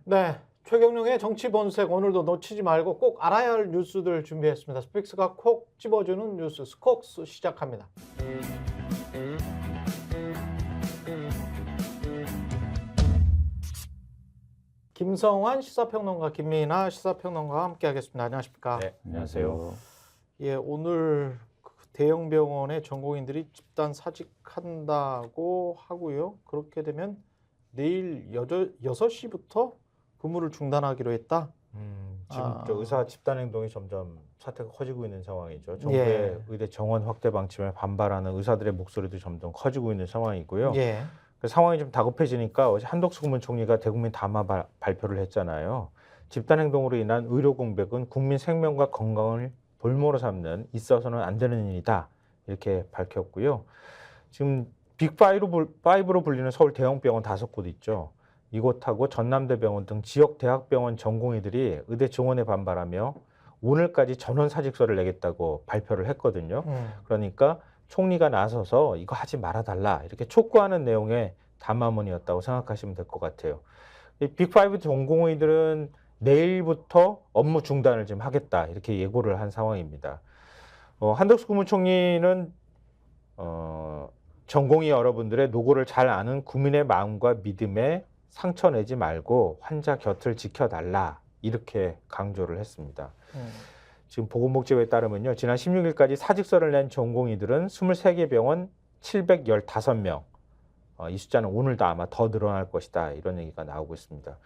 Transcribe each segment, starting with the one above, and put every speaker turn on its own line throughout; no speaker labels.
네, 최경영의 정치 본색 오늘도 놓치지 말고 꼭 알아야 할 뉴스들 준비했습니다. 스픽스가 콕 집어주는 뉴스 스콕스 시작합니다. 김성환 시사평론가, 김민아 시사평론가와 함께하겠습니다. 안녕하십니까?
네, 안녕하세요.
예, 오늘 대형 병원에 전공인들이 집단 사직한다고 하고요. 그렇게 되면 내일 6시부터 근무를 중단하기로 했다.
지금 저 의사 집단 행동이 점점 사태가 커지고 있는 상황이죠. 정부의 의대 정원 확대 방침에 반발하는 의사들의 목소리도 점점 커지고 있는 상황이고요.
예.
그 상황이 좀 다급해지니까 어제 한덕수 국무총리가 대국민 담화 발표를 했잖아요. 집단 행동으로 인한 의료 공백은 국민 생명과 건강을 볼모로 삼는 있어서는 안 되는 일이다. 이렇게 밝혔고요. 지금 빅5로 불리는 서울 대형병원 5곳 있죠. 이곳하고 전남대병원 등 지역 대학병원 전공의들이 의대 정원에 반발하며 오늘까지 전원 사직서를 내겠다고 발표를 했거든요. 그러니까 총리가 나서서 이거 하지 말아달라 이렇게 촉구하는 내용의 담화문이었다고 생각하시면 될 것 같아요. 이 빅5 전공의들은 내일부터 업무 중단을 지금 하겠다 이렇게 예고를 한 상황입니다. 한덕수 국무총리는 전공의 여러분들의 노고를 잘 아는 국민의 마음과 믿음에 상처 내지 말고 환자 곁을 지켜달라 이렇게 강조를 했습니다. 지금 보건복지부에 따르면요. 지난 16일까지 사직서를 낸 전공의들은 23개 병원 715명. 이 숫자는 오늘도 아마 더 늘어날 것이다. 이런 얘기가 나오고 있습니다.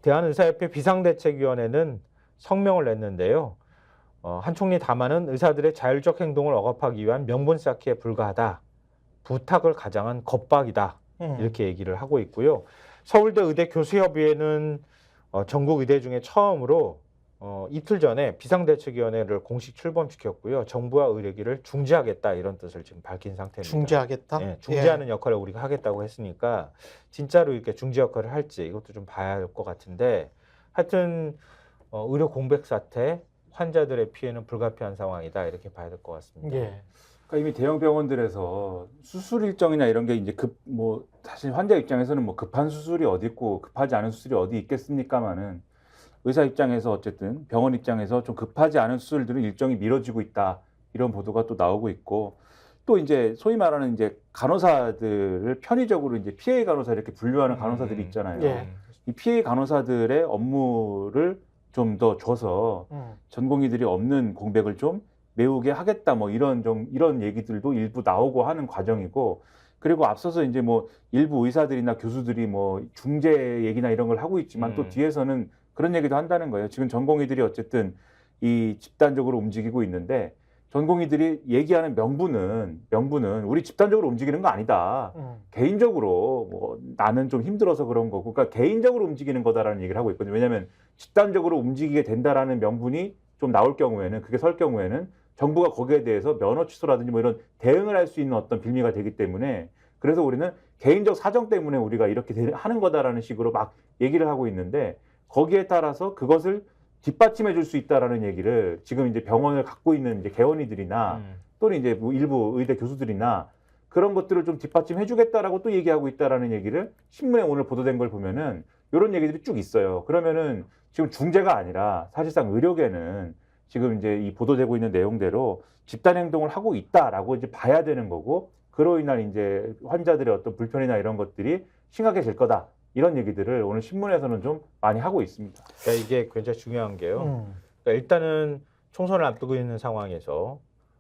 대한의사협회 비상대책위원회는 성명을 냈는데요. 한 총리 담화는 의사들의 자율적 행동을 억압하기 위한 명분 쌓기에 불과하다. 부탁을 가장한 겁박이다. 이렇게 얘기를 하고 있고요. 서울대 의대 교수협의회는 전국 의대 중에 처음으로 이틀 전에 비상대책위원회를 공식 출범시켰고요. 정부와 의료기를 중재하겠다 이런 뜻을 지금 밝힌 상태입니다.
중재하겠다?
네, 중재하는 역할을 우리가 하겠다고 했으니까 진짜로 이렇게 중재 역할을 할지 이것도 좀 봐야 할 것 같은데 하여튼 의료 공백 사태, 환자들의 피해는 불가피한 상황이다 이렇게 봐야 될 것 같습니다.
예.
그러니까 이미 대형 병원들에서 수술 일정이나 이런 게 이제 사실 환자 입장에서는 뭐 급한 수술이 어디 있고 급하지 않은 수술이 어디 있겠습니까마는 의사 입장에서 어쨌든 병원 입장에서 좀 급하지 않은 수술들은 일정이 미뤄지고 있다 이런 보도가 또 나오고 있고 또 이제 소위 말하는 이제 간호사들을 편의적으로 이제 피해 간호사 이렇게 분류하는 간호사들이 있잖아요.
예.
이 피해 간호사들의 업무를 좀 더 줘서 전공의들이 없는 공백을 좀 메우게 하겠다 뭐 이런 얘기들도 일부 나오고 하는 과정이고 그리고 앞서서 이제 뭐 일부 의사들이나 교수들이 뭐 중재 얘기나 이런 걸 하고 있지만 또 뒤에서는 그런 얘기도 한다는 거예요. 지금 전공의들이 어쨌든 이 집단적으로 움직이고 있는데 전공의들이 얘기하는 명분은 우리 집단적으로 움직이는 거 아니다. 개인적으로 뭐 나는 좀 힘들어서 그런 거고 그러니까 개인적으로 움직이는 거다라는 얘기를 하고 있거든요. 왜냐하면 집단적으로 움직이게 된다라는 명분이 좀 나올 경우에는 그게 설 경우에는 정부가 거기에 대해서 면허 취소라든지 뭐 이런 대응을 할 수 있는 어떤 빌미가 되기 때문에 그래서 우리는 개인적 사정 때문에 우리가 이렇게 하는 거다라는 식으로 막 얘기를 하고 있는데 거기에 따라서 그것을 뒷받침해 줄 수 있다라는 얘기를 지금 이제 병원을 갖고 있는 이제 개원이들이나 또는 이제 뭐 일부 의대 교수들이나 그런 것들을 좀 뒷받침해 주겠다라고 또 얘기하고 있다라는 얘기를 신문에 오늘 보도된 걸 보면은 이런 얘기들이 쭉 있어요. 그러면은 지금 중재가 아니라 사실상 의료계는 지금 이제 이 보도되고 있는 내용대로 집단 행동을 하고 있다라고 이제 봐야 되는 거고 그로 인한 이제 환자들의 어떤 불편이나 이런 것들이 심각해질 거다. 이런 얘기들을 오늘 신문에서는 좀 많이 하고 있습니다.
그러니까 이게 굉장히 중요한 게요. 그러니까 일단은 총선을 앞두고 있는 상황에서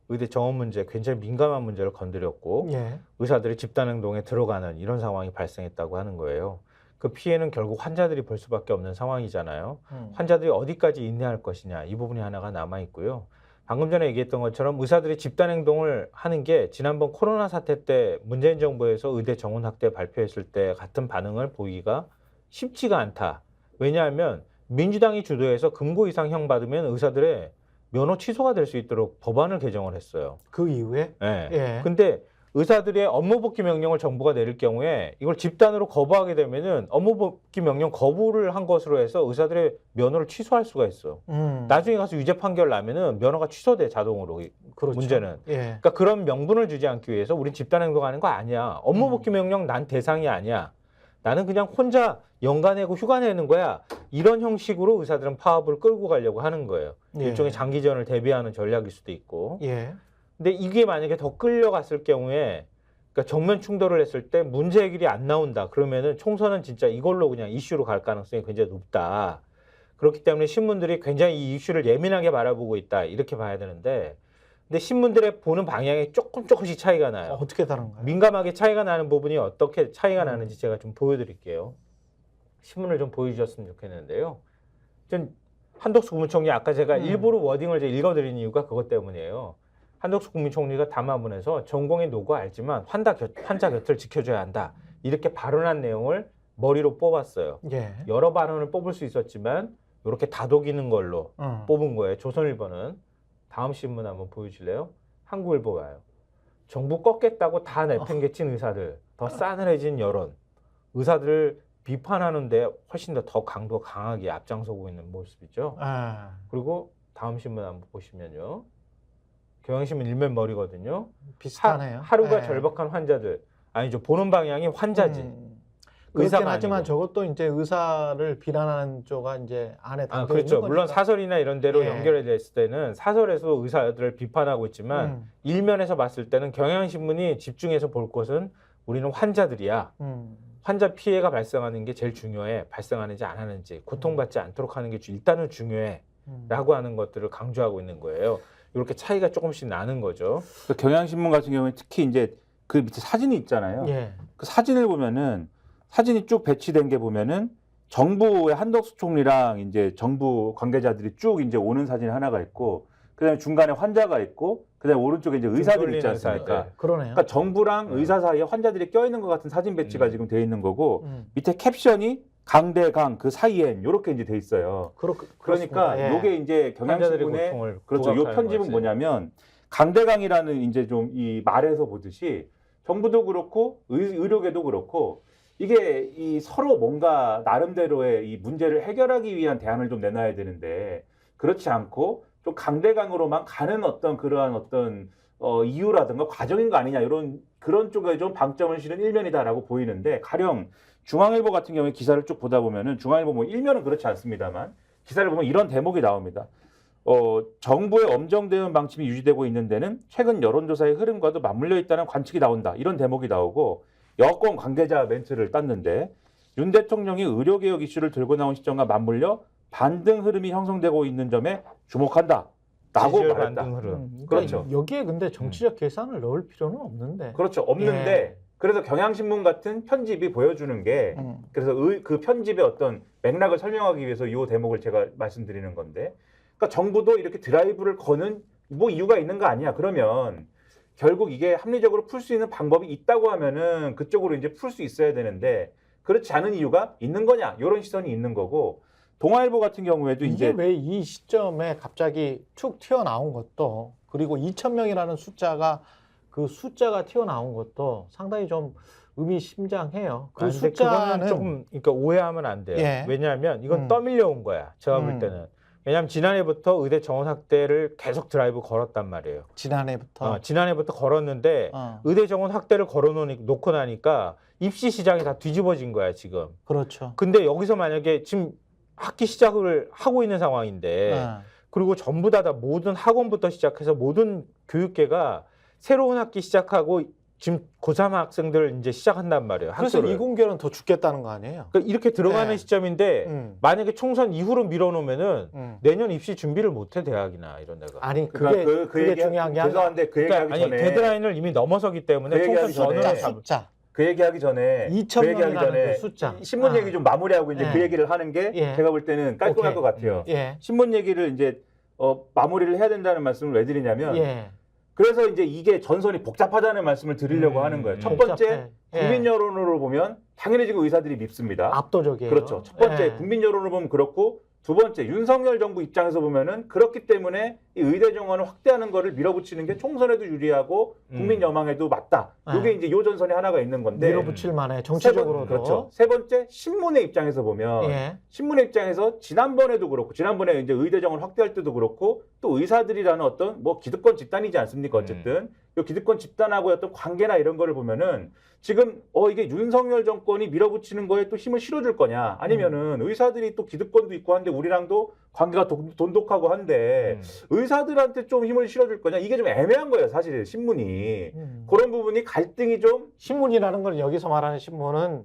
의대 정원 문제 굉장히 민감한 문제를 건드렸고
예.
의사들이 집단 행동에 들어가는 이런 상황이 발생했다고 하는 거예요. 그 피해는 결국 환자들이 볼 수밖에 없는 상황이잖아요. 환자들이 어디까지 인내할 것이냐 이 부분이 하나가 남아 있고요. 방금 전에 얘기했던 것처럼 의사들이 집단 행동을 하는 게 지난번 코로나 사태 때 문재인 정부에서 의대 정원 확대 발표했을 때 같은 반응을 보이기가 쉽지가 않다. 왜냐하면 민주당이 주도해서 금고 이상형 받으면 의사들의 면허 취소가 될 수 있도록 법안을 개정을 했어요.
그 이후에?
네.
예.
근데 의사들의 업무 복귀 명령을 정부가 내릴 경우에 이걸 집단으로 거부하게 되면은 업무 복귀 명령 거부를 한 것으로 해서 의사들의 면허를 취소할 수가 있어. 나중에 가서 유죄 판결 나면은 면허가 취소돼 자동으로.
그렇죠.
문제는.
예.
그러니까 그런 명분을 주지 않기 위해서 우린 집단 행동하는 거 아니야. 업무 복귀 명령 난 대상이 아니야. 나는 그냥 혼자 연가 내고 휴가 내는 거야. 이런 형식으로 의사들은 파업을 끌고 가려고 하는 거예요.
예.
일종의 장기전을 대비하는 전략일 수도 있고.
예.
근데 이게 만약에 더 끌려갔을 경우에 그러니까 정면 충돌을 했을 때 문제 해결이 안 나온다. 그러면은 총선은 진짜 이걸로 그냥 이슈로 갈 가능성이 굉장히 높다. 그렇기 때문에 신문들이 굉장히 이 이슈를 예민하게 바라보고 있다. 이렇게 봐야 되는데 근데 신문들의 보는 방향이 조금씩 차이가 나요.
어떻게 다른가요?
민감하게 차이가 나는 부분이 어떻게 차이가 나는지 제가 좀 보여드릴게요. 신문을 좀 보여주셨으면 좋겠는데요. 전 한덕수 국무총리 아까 제가 일부러 워딩을 읽어드린 이유가 그것 때문이에요. 한덕수 국무총리가 담화문에서 전공의 노고 알지만 환자 곁을 지켜줘야 한다. 이렇게 발언한 내용을 머리로 뽑았어요.
예.
여러 발언을 뽑을 수 있었지만 이렇게 다독이는 걸로 뽑은 거예요. 조선일보는. 다음 신문 한번 보여줄래요? 한국일보 가요. 정부 꺾겠다고 다 내팽개친 의사들, 더 싸늘해진 여론, 의사들을 비판하는데 훨씬 더 강도 강하게 앞장서고 있는 모습이죠.
아,
그리고 다음 신문 한번 보시면요. 경향신문 일면 머리거든요.
비슷하네요.
하루가
예.
절박한 환자들. 아니죠. 보는 방향이 환자지.
그렇긴
의사가
하지만
아니고.
저것도 이제 의사를 비난하는 쪽가 이제 안에 담겨
그렇죠.
있는
물론
거니까.
사설이나 이런 데로
예.
연결이 됐을 때는 사설에서 의사들을 비판하고 있지만 일면에서 봤을 때는 경향신문이 집중해서 볼 것은 우리는 환자들이야. 환자 피해가 발생하는 게 제일 중요해. 발생하는지 안 하는지. 고통받지 않도록 하는 게 일단은 중요해. 라고 하는 것들을 강조하고 있는 거예요. 이렇게 차이가 조금씩 나는 거죠.
그 경향신문 같은 경우에 특히 이제 그 밑에 사진이 있잖아요.
예.
그 사진을 보면은 사진이 쭉 배치된 게 보면은 정부의 한덕수 총리랑 이제 정부 관계자들이 쭉 이제 오는 사진 하나가 있고 그다음에 중간에 환자가 있고 그다음에 오른쪽에 이제 의사들이 있지 않습니까?
의사들.
그러네요.
그러니까 정부랑 의사 사이에 환자들이 껴있는 것 같은 사진 배치가 지금 돼 있는 거고 밑에 캡션이 강대강 그 사이엔 이렇게 이제 돼 있어요. 그러니까
예.
요게 이제
환자들의
경향신문의
고통을
그렇죠. 요
부각하는
편집은
거지.
뭐냐면 강대강이라는 이제 좀 이 말에서 보듯이 정부도 그렇고 의료계도 그렇고 이게 이 서로 뭔가 나름대로의 이 문제를 해결하기 위한 대안을 좀 내놔야 되는데 그렇지 않고 좀 강대강으로만 가는 어떤 그러한 어떤 이유라든가 과정인 거 아니냐 이런 그런 쪽에 좀 방점을 실은 일면이다라고 보이는데 가령 중앙일보 같은 경우에 기사를 쭉 보다 보면은 중앙일보 뭐 일면은 그렇지 않습니다만 기사를 보면 이런 대목이 나옵니다. 정부의 엄정 대응 방침이 유지되고 있는 데는 최근 여론조사의 흐름과도 맞물려 있다는 관측이 나온다. 이런 대목이 나오고 여권 관계자 멘트를 땄는데 윤 대통령이 의료개혁 이슈를 들고 나온 시점과 맞물려 반등 흐름이 형성되고 있는 점에 주목한다. 라고
지지율
말했다.
반등 흐름.
그러니까
그렇죠.
여기에 근데 정치적 계산을 넣을 필요는 없는데.
그렇죠. 없는데
예.
그래서 경향신문 같은 편집이 보여주는 게 그래서 그 편집의 어떤 맥락을 설명하기 위해서 이 대목을 제가 말씀드리는 건데 그러니까 정부도 이렇게 드라이브를 거는 뭐 이유가 있는 거 아니야. 그러면 결국 이게 합리적으로 풀 수 있는 방법이 있다고 하면은 그쪽으로 이제 풀 수 있어야 되는데 그렇지 않은 이유가 있는 거냐 이런 시선이 있는 거고 동아일보 같은 경우에도
이게
이제
왜 이 시점에 갑자기 툭 튀어나온 것도 그리고 2,000명이라는 숫자가 튀어나온 것도 상당히 좀 의미심장해요. 그
근데
숫자는
그거는 조금 그러니까 오해하면 안 돼요.
예.
왜냐하면 이건 떠밀려 온 거야. 제가 볼 때는. 왜냐하면 지난해부터 의대 정원 확대를 계속 드라이브 걸었단 말이에요.
지난해부터.
지난해부터 걸었는데 의대 정원 확대를 놓고 나니까 입시 시장이 다 뒤집어진 거야 지금.
그렇죠.
근데 여기서 만약에 지금 학기 시작을 하고 있는 상황인데 그리고 전부 다 모든 학원부터 시작해서 모든 교육계가 새로운 학기 시작하고 지금 고3 학생들 이제 시작한단 말이에요.
그래서
학교를.
이공계는 더 죽겠다는 거 아니에요?
그러니까 이렇게 들어가는
네.
시점인데 만약에 총선 이후로 밀어놓으면은 내년 입시 준비를 못해 대학이나 이런 데가.
아니
그러니까
그게 중요한 게 아니라
죄송한데 그 얘기하기
아니
전에
데드라인을 이미 넘어서기 때문에
그 얘기하기
총선
전에
전으로
숫자.
그 얘기하기 전에
2,000명이라는 그 숫자.
신문 얘기 좀 마무리하고 이제
예.
그 얘기를 하는 게
예.
제가 볼 때는 깔끔할
오케이.
것 같아요.
예.
신문 얘기를 이제 마무리를 해야 된다는 말씀을 왜 드리냐면
예.
그래서 이제 이게 전선이 복잡하다는 말씀을 드리려고 하는 거예요. 첫 번째
복잡해.
국민
예.
여론으로 보면 당연히 지금 의사들이 밉습니다.
압도적이에요.
그렇죠. 첫 번째
예.
국민 여론으로 보면 그렇고 두 번째 윤석열 정부 입장에서 보면은 그렇기 때문에 이 의대 정원을 확대하는 거를 밀어붙이는 게 총선에도 유리하고 국민 여망에도 맞다. 이게 이제 요 전선이 하나가 있는 건데
밀어붙일 만해 정치적으로도.
그렇죠. 세 번째 신문의 입장에서 보면
예.
신문의 입장에서 지난번에도 그렇고 지난번에 이제 의대 정원 확대할 때도 그렇고 또 의사들이라는 어떤 뭐 기득권 집단이지 않습니까? 어쨌든 이 기득권 집단하고의 어떤 관계나 이런 거를 보면은 지금 이게 윤석열 정권이 밀어붙이는 거에 또 힘을 실어줄 거냐 아니면은 의사들이 또 기득권도 있고 한데 우리랑도 관계가 돈독하고 한데 의사들한테 좀 힘을 실어줄 거냐 이게 좀 애매한 거예요 사실 신문이 그런 부분이 갈등이 좀
신문이라는 건 여기서 말하는 신문은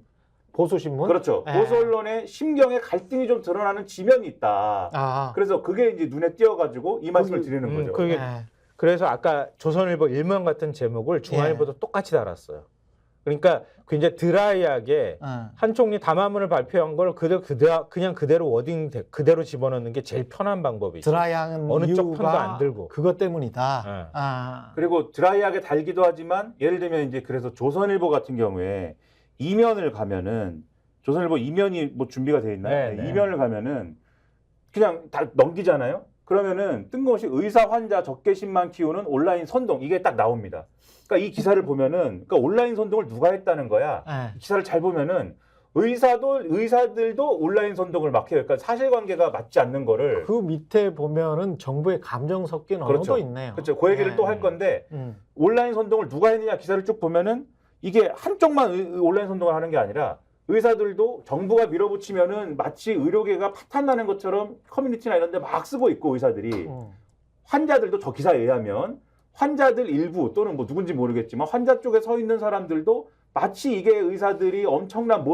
보수 신문?
그렇죠.
예.
보수 언론의 심경에 갈등이 좀 드러나는 지면이 있다.
아,
그래서 그게 이제 눈에 띄어가지고 이 말씀을 드리는 거죠.
그게
예.
그래서 아까 조선일보 일면 같은 제목을 중앙일보도 똑같이 달았어요. 그러니까 굉장히 드라이하게 한 총리 담화문을 발표한 걸 그냥 그대로 워딩 그대로 집어넣는 게 제일 편한 방법이죠.
드라이한
어느 쪽
이유가
편도 안 들고.
그것 때문이다.
네.
아,
그리고 드라이하게 달기도 하지만 예를 들면 이제 그래서 조선일보 같은 경우에 이면을 가면은 조선일보 이면이 뭐 준비가 돼 있나요?
네, 네.
이면을 가면은 그냥 다 넘기잖아요. 그러면은 뜬금없이 의사 환자 적개심만 키우는 온라인 선동 이게 딱 나옵니다. 그러니까 이 기사를 보면은 그러니까 온라인 선동을 누가 했다는 거야.
예.
기사를 잘 보면은 의사들도 온라인 선동을 막 해요. 그러니까 사실관계가 맞지 않는 거를
그 밑에 보면은 정부의 감정 섞인
그렇죠.
언어도 있네요.
그렇죠. 그 얘기를
예.
또 할 건데 온라인 선동을 누가 했느냐 기사를 쭉 보면은 이게 한쪽만 온라인 선동을 하는 게 아니라 의사들도 정부가 밀어붙이면은 마치 의료계가 파탄나는 것처럼 커뮤니티나 이런 데 막 쓰고 있고 의사들이 환자들도 저 기사에 의하면 환자들 일부 또는 뭐 누군지 모르겠지만 환자 쪽에 서 있는 사람들도 마치 이게 의사들이 엄청난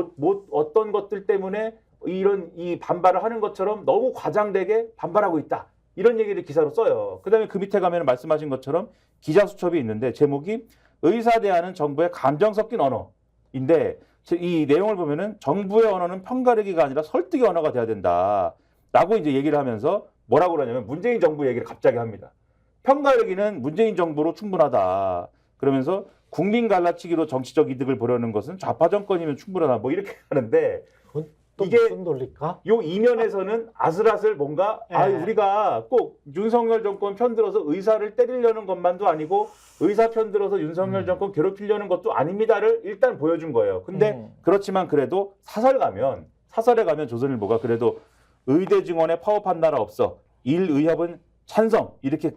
어떤 것들 때문에 이 반발을 하는 것처럼 너무 과장되게 반발하고 있다. 이런 얘기를 기사로 써요. 그다음에 그 밑에 가면 말씀하신 것처럼 기자 수첩이 있는데 제목이 의사 대하는 정부의 감정 섞인 언어인데 이 내용을 보면은 정부의 언어는 편가르기가 아니라 설득의 언어가 돼야 된다라고 이제 얘기를 하면서 뭐라고 그러냐면 문재인 정부 얘기를 갑자기 합니다. 편가르기는 문재인 정부로 충분하다. 그러면서 국민 갈라치기로 정치적 이득을 보려는 것은 좌파 정권이면 충분하다. 뭐 이렇게 하는데
또
이게
무슨 논리까?
요 이면에서는 아슬아슬 뭔가
예.
우리가 꼭 윤석열 정권 편들어서 의사를 때리려는 것만도 아니고 의사 편들어서 윤석열 정권 괴롭히려는 것도 아닙니다를 일단 보여준 거예요. 근데 그렇지만 그래도 사설에 가면 조선일보가 그래도 의대 증원에 파업한 나라 없어. 일의협은 찬성. 이렇게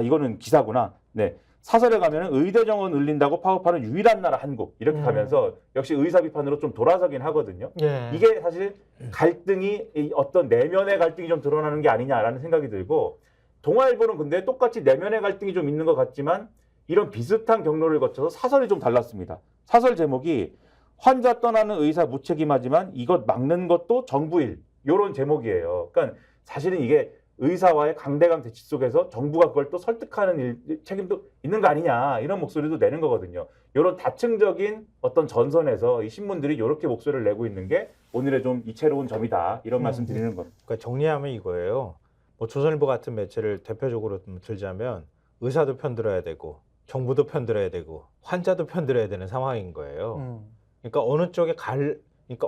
이거는 기사구나. 네. 사설에 가면은 의대 정원 늘린다고 파업하는 유일한 나라 한국 이렇게 가면서 역시 의사 비판으로 좀 돌아서긴 하거든요.
예.
이게 사실 갈등이 어떤 내면의 갈등이 좀 드러나는 게 아니냐라는 생각이 들고 동아일보는 근데 똑같이 내면의 갈등이 좀 있는 것 같지만 이런 비슷한 경로를 거쳐서 사설이 좀 달랐습니다. 사설 제목이 환자 떠나는 의사 무책임하지만 이것 막는 것도 정부 일 이런 제목이에요. 그러니까 사실은 이게 의사와의 강대강 대치 속에서 정부가 그걸 또 설득하는 책임도 있는 거 아니냐 이런 목소리도 내는 거거든요. 이런 다층적인 어떤 전선에서 이 신문들이 이렇게 목소리를 내고 있는 게 오늘의 좀 이채로운 점이다 이런 말씀 드리는 겁니다.
그러니까 정리하면 이거예요. 뭐 조선일보 같은 매체를 대표적으로 들자면 의사도 편들어야 되고 정부도 편들어야 되고 환자도 편들어야 되는 상황인 거예요. 그러니까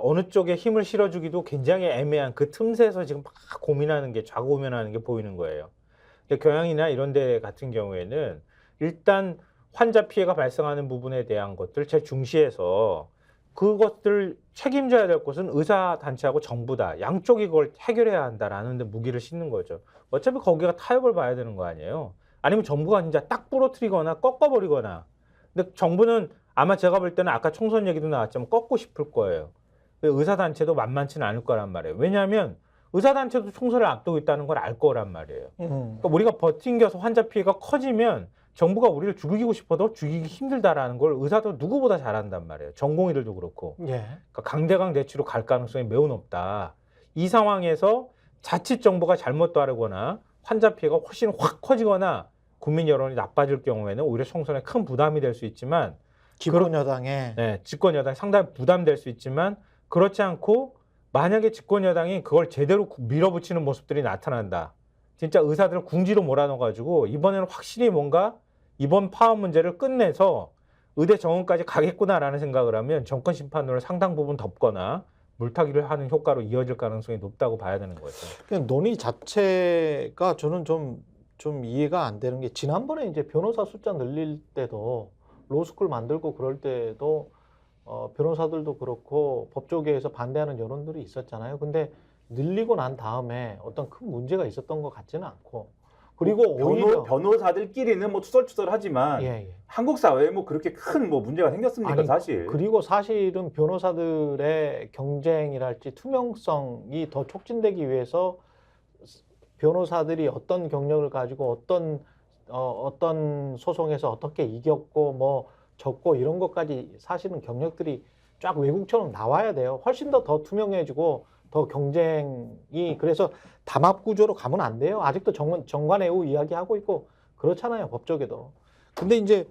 어느 쪽에 힘을 실어주기도 굉장히 애매한 그 틈새에서 지금 막 고민하는 게 좌고면하는 게 보이는 거예요. 그러니까 경향이나 이런 데 같은 경우에는 일단 환자 피해가 발생하는 부분에 대한 것들 제일 중시해서 그것들 책임져야 될 곳은 의사단체하고 정부다. 양쪽이 그걸 해결해야 한다라는 데 무기를 싣는 거죠. 어차피 거기가 타협을 봐야 되는 거 아니에요. 아니면 정부가 진짜 딱 부러뜨리거나 꺾어버리거나. 근데 정부는 아마 제가 볼 때는 아까 총선 얘기도 나왔지만 꺾고 싶을 거예요. 의사단체도 만만치는 않을 거란 말이에요. 왜냐하면 의사단체도 총선을 앞두고 있다는 걸 알 거란 말이에요. 그러니까 우리가 버팅겨서 환자 피해가 커지면 정부가 우리를 죽이고 싶어도 죽이기 힘들다라는 걸 의사도 누구보다 잘한단 말이에요. 전공의들도 그렇고.
예.
그러니까 강대강 대치로 갈 가능성이 매우 높다. 이 상황에서 자칫 정부가 잘못 따르거나 환자 피해가 훨씬 확 커지거나 국민 여론이 나빠질 경우에는 오히려 총선에 큰 부담이 될 수 있지만
집권 여당에
집권 여당이 상당히 부담될 수 있지만 그렇지 않고 만약에 집권 여당이 그걸 제대로 밀어붙이는 모습들이 나타난다. 진짜 의사들을 궁지로 몰아넣어가지고 이번에는 확실히 뭔가 이번 파업 문제를 끝내서 의대 정원까지 가겠구나라는 생각을 하면 정권 심판론을 상당 부분 덮거나 물타기를 하는 효과로 이어질 가능성이 높다고 봐야 되는 거죠.
그냥 논의 자체가 저는 좀 이해가 안 되는 게 지난번에 이제 변호사 숫자 늘릴 때도 로스쿨 만들고 그럴 때도 변호사들도 그렇고 법조계에서 반대하는 여론들이 있었잖아요. 근데 늘리고 난 다음에 어떤 큰 문제가 있었던 것 같지는 않고 그리고 오히려
변호사들끼리는 뭐 투설투설하지만
예, 예.
한국 사회에 뭐 그렇게 큰 뭐 문제가 생겼습니까
아니,
사실?
그리고 사실은 변호사들의 경쟁이랄지 투명성이 더 촉진되기 위해서 변호사들이 어떤 경력을 가지고 어떤 소송에서 어떻게 이겼고 뭐 졌고 이런 것까지 사실은 경력들이 쫙 외국처럼 나와야 돼요. 훨씬 더 투명해지고 더 경쟁이 그래서 담합 구조로 가면 안 돼요. 아직도 정관예우 이야기하고 있고 그렇잖아요. 법조계도. 근데 이제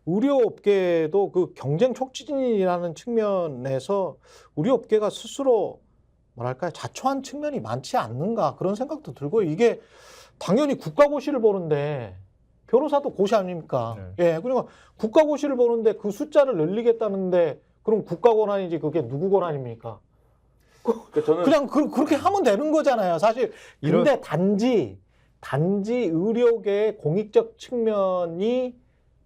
의료업계도 그 경쟁 촉진이라는 측면에서 의료업계가 스스로 뭐랄까요 자초한 측면이 많지 않는가 그런 생각도 들고 이게 당연히 국가고시를 보는데 변호사도 고시 아닙니까? 예, 그러니까 국가고시를 보는데 그 숫자를 늘리겠다는데 그럼 국가고난이지 그게 누구 고난입니까?
저는
그냥 그렇게 하면 되는 거잖아요. 사실 근데 단지 의료계의 공익적 측면이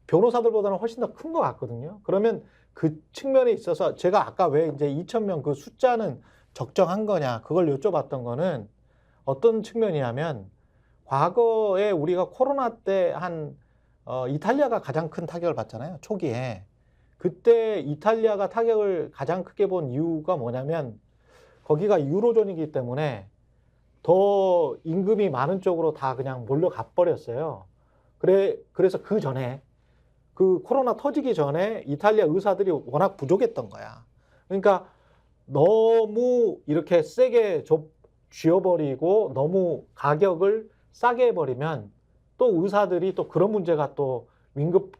변호사들보다는 훨씬 더 큰 것 같거든요. 그러면 그 측면에 있어서 제가 아까 왜 이제 2,000명 그 숫자는 적정한 거냐 그걸 여쭤봤던 거는 어떤 측면이냐면 과거에 우리가 코로나 때 이탈리아가 가장 큰 타격을 받잖아요. 초기에. 그때 이탈리아가 타격을 가장 크게 본 이유가 뭐냐면 거기가 유로존이기 때문에 더 임금이 많은 쪽으로 다 그냥 몰려가 버렸어요. 그래서 그 전에 그 코로나 터지기 전에 이탈리아 의사들이 워낙 부족했던 거야. 그러니까 너무 이렇게 세게 쥐어버리고 너무 가격을 싸게 해버리면 또 의사들이 또 그런 문제가 또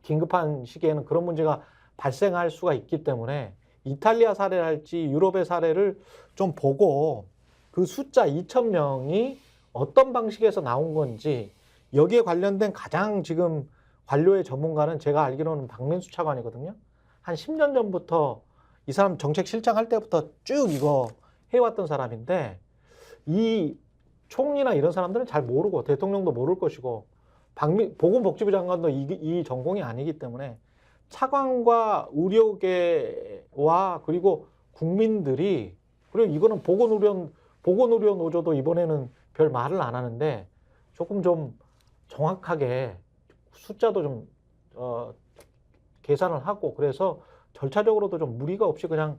긴급한 시기에는 그런 문제가 발생할 수가 있기 때문에 이탈리아 사례랄지 유럽의 사례를 좀 보고 그 숫자 2,000명이 어떤 방식에서 나온 건지 여기에 관련된 가장 지금 관료의 전문가는 제가 알기로는 박민수 차관이거든요. 한 10년 전부터 이 사람 정책실장 할 때부터 쭉 이거 해왔던 사람인데 이 총리나 이런 사람들은 잘 모르고 대통령도 모를 것이고 보건복지부 장관도 이 전공이 아니기 때문에 차관과 의료계와 그리고 국민들이 그리고 이거는 보건의료 노조도 이번에는 별 말을 안 하는데 조금 좀 정확하게 숫자도 좀 계산을 하고 그래서 절차적으로도 좀 무리가 없이 그냥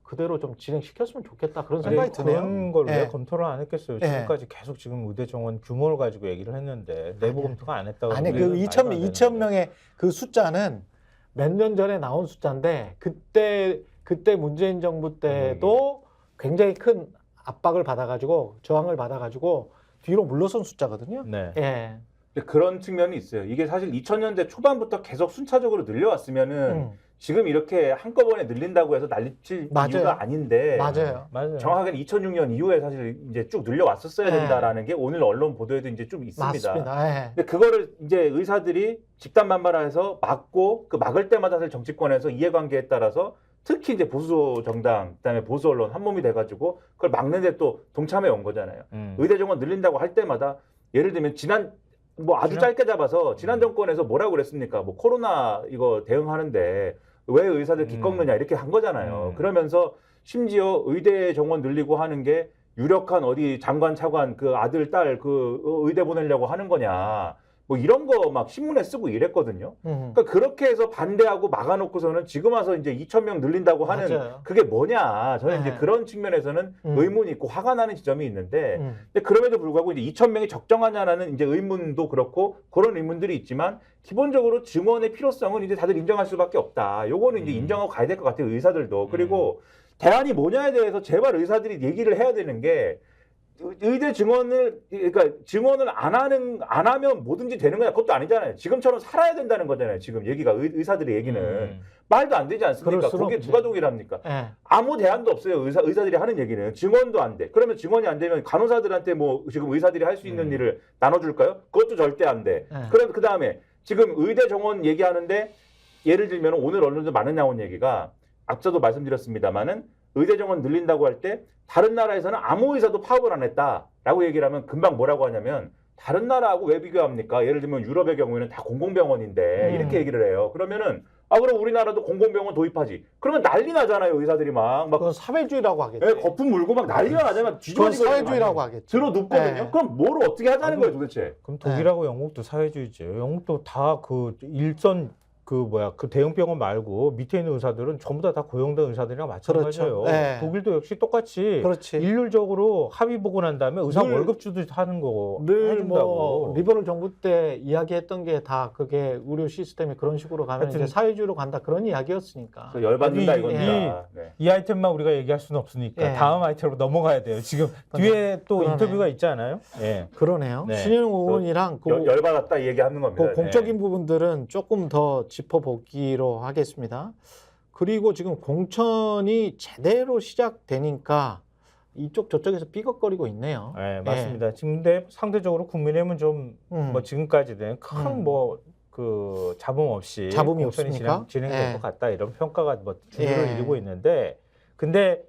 그대로 좀 진행시켰으면 좋겠다 그런 생각이 드네요.
그런 걸 왜
예.
검토를 안 했겠어요.
예.
지금까지 계속 지금 의대 정원 규모를 가지고 얘기를 했는데 내부 검토가 안 했다고.
아니 그 2,000명의 그 숫자는 몇 년 전에 나온 숫자인데 그때 문재인 정부 때도 굉장히 큰 압박을 받아가지고 저항을 받아가지고 뒤로 물러선 숫자거든요.
네.
예.
그런 측면이 있어요. 이게 사실 2000년대 초반부터 계속 순차적으로 늘려왔으면은 지금 이렇게 한꺼번에 늘린다고 해서 난리칠 이유가 아닌데
맞아요.
정확하게 2006년 이후에 사실 이제 쭉 늘려왔었어야 된다라는 게 오늘 언론 보도에도 이제 좀 있습니다.
맞습니다. 예.
근데 그거를 이제 의사들이 집단반발해서 막고 그 막을 때마다 사실 정치권에서 이해관계에 따라서 특히 이제 보수 정당 그다음에 보수 언론 한 몸이 돼가지고 그걸 막는데 또 동참해 온 거잖아요. 의대 정원 늘린다고 할 때마다 예를 들면 뭐 아주 짧게 잡아서 지난 정권에서 뭐라고 그랬습니까? 뭐 코로나 이거 대응하는데 왜 의사들 기 꺾느냐 이렇게 한 거잖아요. 그러면서 심지어 의대 정원 늘리고 하는 게 유력한 어디 장관 차관 그 아들 딸 그 의대 보내려고 하는 거냐. 뭐 이런 거 막 신문에 쓰고 이랬거든요. 그러니까 그렇게 해서 반대하고 막아놓고서는 지금 와서 이제 2,000명 늘린다고 하는
맞아요.
그게 뭐냐. 저는
네.
이제 그런 측면에서는 의문이 있고 화가 나는 지점이 있는데 근데 그럼에도 불구하고 이제 2,000명이 적정하냐라는 이제 의문도 그렇고 그런 의문들이 있지만 기본적으로 증원의 필요성은 이제 다들 인정할 수밖에 없다. 요거는 이제 인정하고 가야 될 것 같아요. 의사들도. 그리고 대안이 뭐냐에 대해서 제발 의사들이 얘기를 해야 되는 게 의대 그러니까 증원을 안 하면 뭐든지 되는 거냐 그것도 아니잖아요. 지금처럼 살아야 된다는 거잖아요. 지금 얘기가 의사들의 얘기는 말도 안 되지 않습니까? 그게 누가 동의합니까?
예.
아무 대안도 없어요. 의사들이 하는 얘기는 증원도 안 돼. 그러면 증원이 안 되면 간호사들한테 뭐 지금 의사들이 할 수 있는 일을 나눠줄까요? 그것도 절대 안 돼. 그럼 그 다음에 지금 의대 정원 얘기하는데 예를 들면 오늘 언론에서 많이 나온 얘기가 앞서도 말씀드렸습니다만은 의대 정원 늘린다고 할 때 다른 나라에서는 아무 의사도 파업을 안 했다라고 얘기를 하면 금방 뭐라고 하냐면 다른 나라하고 왜 비교합니까? 예를 들면 유럽의 경우에는 다 공공병원인데 이렇게 얘기를 해요. 그러면은 그럼 우리나라도 공공병원 도입하지. 그러면 난리 나잖아요. 의사들이 막
그건 사회주의라고 하겠지.
예, 거품 물고 막 난리가 나잖아요.
그건
뒤집어지고
사회주의라고 하겠지.
들어 눕거든요.
네.
그럼 뭘 어떻게 하자는 거예요, 도대체?
그럼 독일하고 영국도 사회주의죠. 영국도 다 그 일선 그 대형 병원 말고 밑에 있는 의사들은 전부 다 고용된 의사들이랑 마찬가지예요.
그렇죠. 네.
독일도 역시 똑같이
그렇지.
일률적으로 합의 보고 난 다음에 의사
늘-
월급 주듯이 하는 거고
늘
해준다고.
뭐 리버럴 정부 때 이야기했던 게 다 그게 의료 시스템이 그런 식으로 가면
하여튼-
이제 사회주의로 간다 그런 이야기였으니까.
그래서 열받는다
아니,
이겁니다. 네.
이 아이템만 우리가 얘기할 수는 없으니까
예.
다음 아이템으로 넘어가야 돼요. 지금 뒤에 또
그러네.
인터뷰가 있지 않아요? 예.
그러네요.
네.
신현웅 의원이랑
열받았다 이 얘기하는 겁니다.
그 공적인
네.
부분들은 조금 더 짚어보기로 하겠습니다. 그리고 지금 공천이 제대로 시작되니까 이쪽 저쪽에서 삐걱거리고 있네요.
네, 맞습니다. 지금 근데 상대적으로 국민의힘은 좀 뭐 지금까지는 큰 뭐 그 잡음 없이
잡음이
공천이
없습니까?
진행될
예.
것 같다 이런 평가가 뭐 주류를
예.
이루고 있는데 근데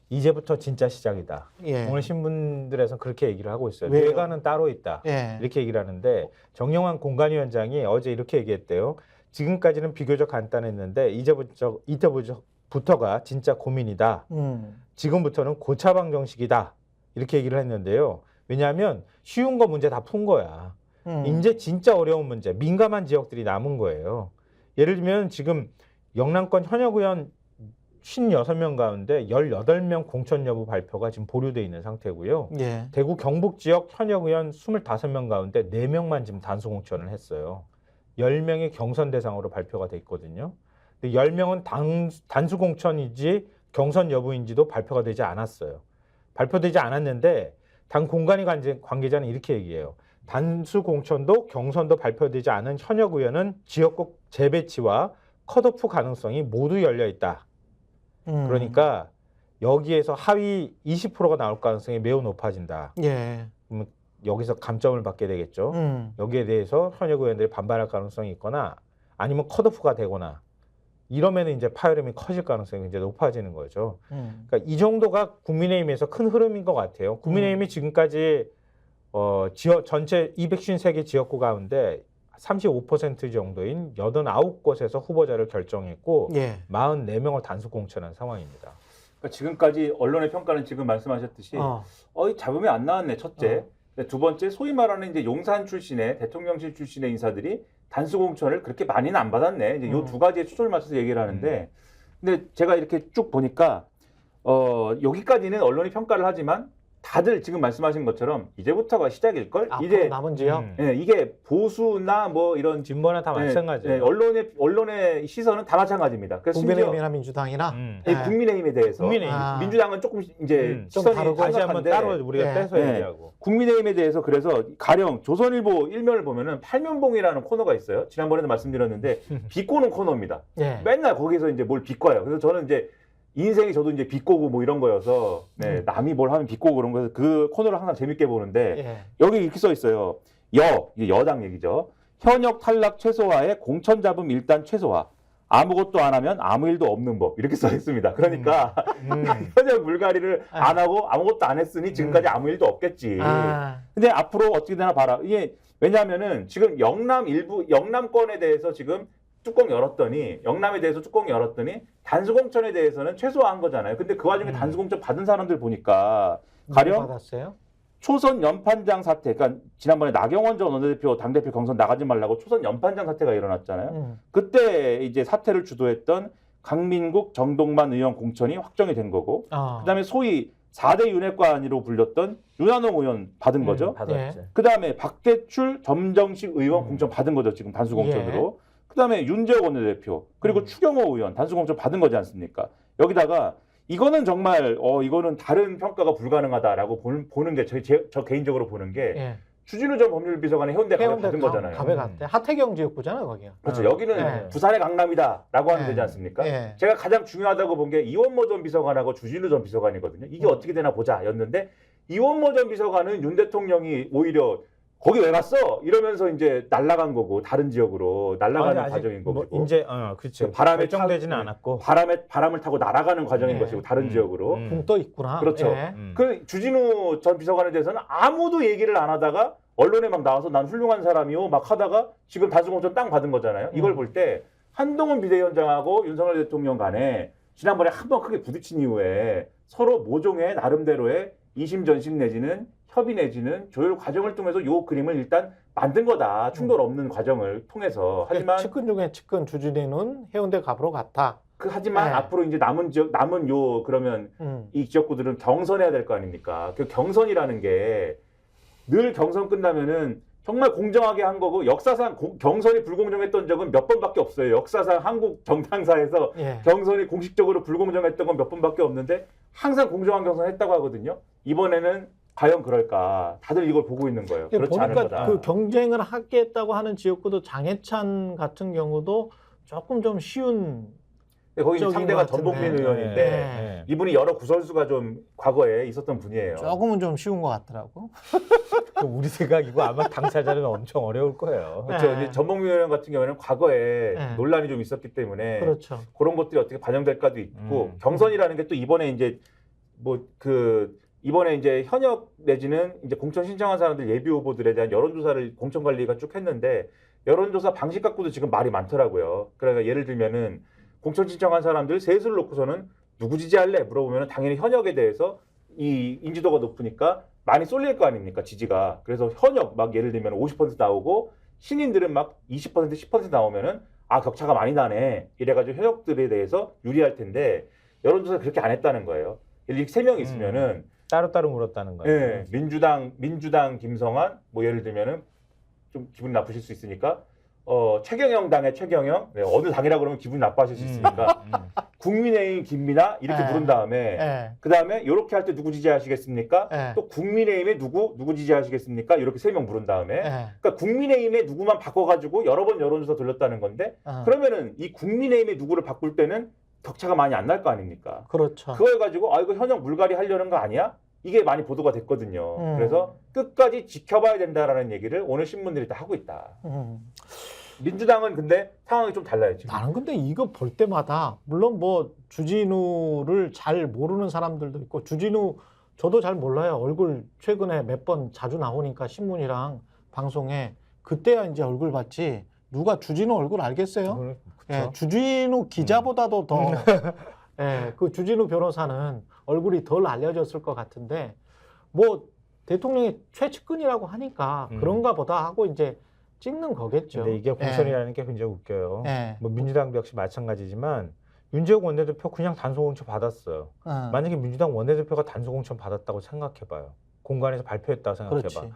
이제부터 진짜 시작이다.
예.
오늘 신문들에서 그렇게 얘기를 하고 있어요.
왜요?
뇌가는 따로 있다.
예.
이렇게 얘기를 하는데 정영환 공관위원장이 어제 이렇게 얘기했대요. 지금까지는 비교적 간단했는데 이때부터가 진짜 고민이다. 지금부터는 고차방 정식이다. 이렇게 얘기를 했는데요. 왜냐하면 쉬운 거 문제 다 푼 거야. 이제 진짜 어려운 문제, 민감한 지역들이 남은 거예요. 예를 들면 지금 영남권 현역 의원 56명 가운데 18명 공천 여부 발표가 지금 보류돼 있는 상태고요.
예.
대구 경북 지역 현역 의원 25명 가운데 4명만 지금 단수 공천을 했어요. 10명이 경선 대상으로 발표가 돼 있거든요. 근데 10명은 단수 공천이지 경선 여부인지도 발표가 되지 않았어요. 발표되지 않았는데 당 공관위 관계자는 이렇게 얘기해요. 단수 공천도 경선도 발표되지 않은 현역 의원은 지역국 재배치와 컷오프 가능성이 모두 열려 있다. 그러니까 여기에서 하위 20%가 나올 가능성이 매우 높아진다.
예.
그러면 여기서 감점을 받게 되겠죠. 여기에 대해서 현역 의원들이 반발할 가능성이 있거나 아니면 컷오프가 되거나 이러면 이제 파열음이 커질 가능성이 이제 높아지는 거죠. 그러니까 이 정도가 국민의힘에서 큰 흐름인 것 같아요. 국민의힘이 지금까지 전체 253개 지역구 가운데 35% 정도인 89곳에서 후보자를 결정했고
예.
44명을 단수 공천한 상황입니다.
그러니까 지금까지 언론의 평가는 지금 말씀하셨듯이 잡음이 안 나왔네 첫째. 두 번째 소위 말하는 이제 용산 출신의 대통령실 출신의 인사들이 단수 공천을 그렇게 많이는 안 받았네. 이제 요 두 가지에 초점을 맞춰서 얘기를 하는데, 근데 제가 이렇게 쭉 보니까 여기까지는 언론이 평가를 하지만 다들 지금 말씀하신 것처럼 이제부터가 시작일 걸.
이제 남은 지역.
예, 이게 보수나 뭐 이런
진보나 다 마찬가지예요.
언론의 시선은 다 마찬가지입니다. 그래서
국민의힘이나 민주당이나
국민의힘에 대해서
국민의힘.
민주당은 조금 이제
좀
시선이
다르고
다시 한번
심각한데
따로 우리가
예.
떼서
예.
얘기하고.
국민의힘에 대해서 그래서 가령 조선일보 일면을 보면은 팔면봉이라는 코너가 있어요. 지난번에도 말씀드렸는데 비꼬는 코너입니다.
예.
맨날 거기서 이제 뭘 비꼬아요. 그래서 저는 이제 인생이 저도 이제 비꼬고 뭐 이런 거여서 남이 뭘 하면 비꼬고 그런 거여서 그 코너를 항상 재밌게 보는데
예.
여기 이렇게 써 있어요. 이게 여당 얘기죠. 현역 탈락 최소화에 공천 잡음 일단 최소화. 아무것도 안 하면 아무 일도 없는 법. 이렇게 써 있습니다. 그러니까 현역 물갈이를 안 하고 아무것도 안 했으니 지금까지 아무 일도 없겠지. 근데 앞으로 어떻게 되나 봐라. 이게 왜냐하면은 지금 영남권에 대해서 지금 영남에 대해서 뚜껑 열었더니 단수공천에 대해서는 최소화한 거잖아요. 근데 그 와중에 단수공천 받은 사람들 보니까 가령
받았어요?
초선 연판장 사태, 그러니까 지난번에 나경원 전 원내대표 당대표 경선 나가지 말라고 초선 연판장 사태가 일어났잖아요. 그때 이제 사태를 주도했던 강민국, 정동만 의원 공천이 확정이 된 거고, 그다음에 소위 4대 윤핵관으로 불렸던 윤한홍 의원 받은 거죠.
받았지.
그다음에 박대출, 점정식 의원 공천 받은 거죠. 지금 단수 공천으로. 그다음에 윤재호 원내대표 그리고 추경호 의원 단수 공천 받은 거지 않습니까? 여기다가 이거는 정말 이거는 다른 평가가 불가능하다라고 보는 게 저 개인적으로 보는 게 주진우 전 법률비서관의 해운대 갑에 받은 거잖아요.
갑에 갔대. 하태경 지역구잖아요, 거기가.
그렇죠. 여기는 부산의 강남이다라고 하면 되지 않습니까? 제가 가장 중요하다고 본 게 이원모 전 비서관하고 주진우 전 비서관이거든요. 이게 어떻게 되나 보자였는데 이원모 전 비서관은 윤 대통령이 오히려 거기 왜 갔어? 이러면서 이제 날아간 거고 다른 지역으로 날아가는 과정인 거고.
뭐 이제 그렇죠.
바람에
결정되지는 않았고
바람을 타고 날아가는 과정인 것이고 다른 지역으로.
붕 떠 있구나.
그렇죠. 그 주진우 전 비서관에 대해서는 아무도 얘기를 안 하다가 언론에 막 나와서 난 훌륭한 사람이요 막 하다가 지금 다수공천 땅 받은 거잖아요. 이걸 볼 때 한동훈 비대위원장하고 윤석열 대통령 간에 지난번에 한 번 크게 부딪힌 이후에 서로 모종의 나름대로의 이심전심 내지는 협의 내지는 조율 과정을 통해서 요 그림을 일단 만든 거다. 충돌 없는 과정을 통해서. 하지만
측근 중에 측근 주진이는 해운대 갑으로 갔다.
하지만
네.
앞으로 이제 남은 지역 남은 요 그러면 이 지역구들은 경선해야 될 거 아닙니까? 그 경선이라는 게 늘 경선 끝나면은 정말 공정하게 한 거고 역사상 경선이 불공정했던 적은 몇 번밖에 없어요. 역사상 한국 정당사에서
예.
경선이 공식적으로 불공정했던 건 몇 번밖에 없는데 항상 공정한 경선 했다고 하거든요. 이번에는 과연 그럴까? 다들 이걸 보고 있는 거예요. 그렇지 않을 거다.
보니까 그 경쟁을 하겠다고 하는 지역구도 장해찬 같은 경우도 조금 좀 쉬운
거기 이제
쪽인
상대가
것 같은데.
전복민 의원인데
네.
이분이 여러 구설수가 좀 과거에 있었던 분이에요.
조금은 좀 쉬운 것 같더라고.
우리 생각이고 아마 당사자는 엄청 어려울 거예요.
그렇죠.
네.
이제 전복민 의원 같은 경우에는 과거에
네.
논란이 좀 있었기 때문에
그렇죠.
그런 것들이 어떻게 반영될까도 있고 경선이라는 게 또 이번에 이제 이번에 이제 현역 내지는 이제 공천 신청한 사람들 예비 후보들에 대한 여론조사를 공천관리가 쭉 했는데 여론조사 방식 갖고도 지금 말이 많더라고요. 그러니까 예를 들면은 공천 신청한 사람들 셋을 놓고서는 누구 지지할래 물어보면 당연히 현역에 대해서 이 인지도가 높으니까 많이 쏠릴 거 아닙니까 지지가. 그래서 현역 막 예를 들면 50% 나오고 신인들은 막 20% 10% 나오면은 아 격차가 많이 나네 이래가지고 현역들에 대해서 유리할 텐데 여론조사 그렇게 안 했다는 거예요. 이렇게 3명 있으면은
따로따로 물었다는 거예요.
예, 민주당 김성환 뭐 예를 들면은 좀 기분이 나쁘실 수 있으니까 최경영 당의 최경영 네, 어느 당이라 그러면 기분이 나빠하실 수 있으니까 국민의힘 김민아 이렇게
네.
부른 다음에
예.
그다음에 이렇게 할 때 누구 지지하시겠습니까?
예.
또 국민의힘에 누구 지지하시겠습니까? 이렇게 3명 부른 다음에
예.
그러니까 국민의힘에 누구만 바꿔가지고 여러 번 여론조사 돌렸다는 건데 그러면은 이 국민의힘에 누구를 바꿀 때는 격차가 많이 안 날 거 아닙니까?
그렇죠.
그걸 가지고 아 이거 현역 물갈이 하려는 거 아니야? 이게 많이 보도가 됐거든요. 그래서 끝까지 지켜봐야 된다라는 얘기를 오늘 신문들이 다 하고 있다. 민주당은 근데 상황이 좀 달라요 지금.
나는 근데 이거 볼 때마다 물론 뭐 주진우를 잘 모르는 사람들도 있고 주진우 저도 잘 몰라요. 얼굴 최근에 몇 번 자주 나오니까 신문이랑 방송에 그때야 이제 얼굴 봤지 누가 주진우 얼굴 알겠어요? 예, 주진우 기자보다도 더 예, 그 주진우 변호사는 얼굴이 덜 알려졌을 것 같은데 뭐 대통령이 최측근이라고 하니까 그런가 보다 하고 이제 찍는 거겠죠.
근데 이게 공천이라는 게 굉장히 웃겨요.
예.
뭐 민주당도 역시 마찬가지지만 윤재욱 원내대표 그냥 단속공천 받았어요. 만약에 민주당 원내대표가 단속공천 받았다고 생각해봐요. 공관에서 발표했다고 생각해봐.
그렇지.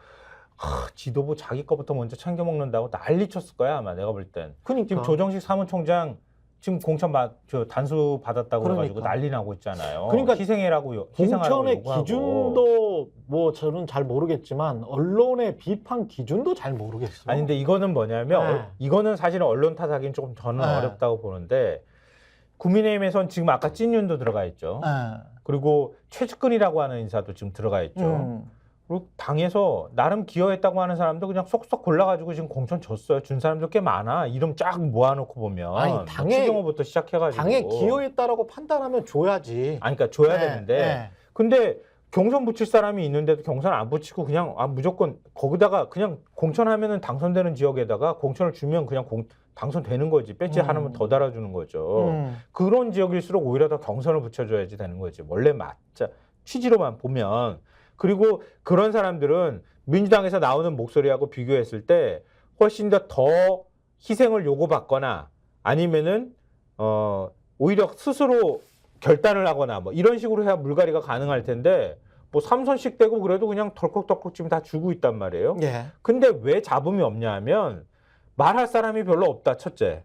지도부 자기 거부터 먼저 챙겨먹는다고 난리 쳤을 거야 아마 내가 볼 땐.
그러니까.
지금 조정식 사무총장 지금 공천 단수 받았다고 해가지고
그러니까.
난리 나고 있잖아요.
그러니까
희생하라고
공천의
요구하고.
기준도 뭐 저는 잘 모르겠지만 언론의 비판 기준도 잘 모르겠어요.
아니 근데 이거는 뭐냐면
네.
이거는 사실은 언론 탓하기는 조금 저는
네.
어렵다고 보는데 국민의힘에선 지금 아까 찐윤도 들어가 있죠. 그리고 최측근이라고 하는 인사도 지금 들어가 있죠. 그리고 당에서 나름 기여했다고 하는 사람도 그냥 쏙쏙 골라가지고 지금 공천 줬어요. 준 사람도 꽤 많아. 이름 쫙 모아놓고 보면.
아니,
추경호부터 시작해가지고.
당에 기여했다라고 판단하면 줘야지.
아니 그러니까 줘야
네,
되는데.
네.
근데 경선 붙일 사람이 있는데도 경선 안 붙이고 그냥 무조건 거기다가 그냥 공천하면은 당선되는 지역에다가 공천을 주면 그냥 당선되는 거지. 배지 하나만 더 달아주는 거죠. 그런 지역일수록 오히려 더 경선을 붙여줘야지 되는 거지. 원래 맞자 취지로만 보면. 그리고 그런 사람들은 민주당에서 나오는 목소리하고 비교했을 때 훨씬 더 희생을 요구받거나 아니면은 오히려 스스로 결단을 하거나 뭐 이런 식으로 해야 물갈이가 가능할 텐데 뭐 3선씩 되고 그래도 그냥 덜컥덜컥 지금 다 주고 있단 말이에요.
예.
근데 왜 잡음이 없냐 하면 말할 사람이 별로 없다. 첫째.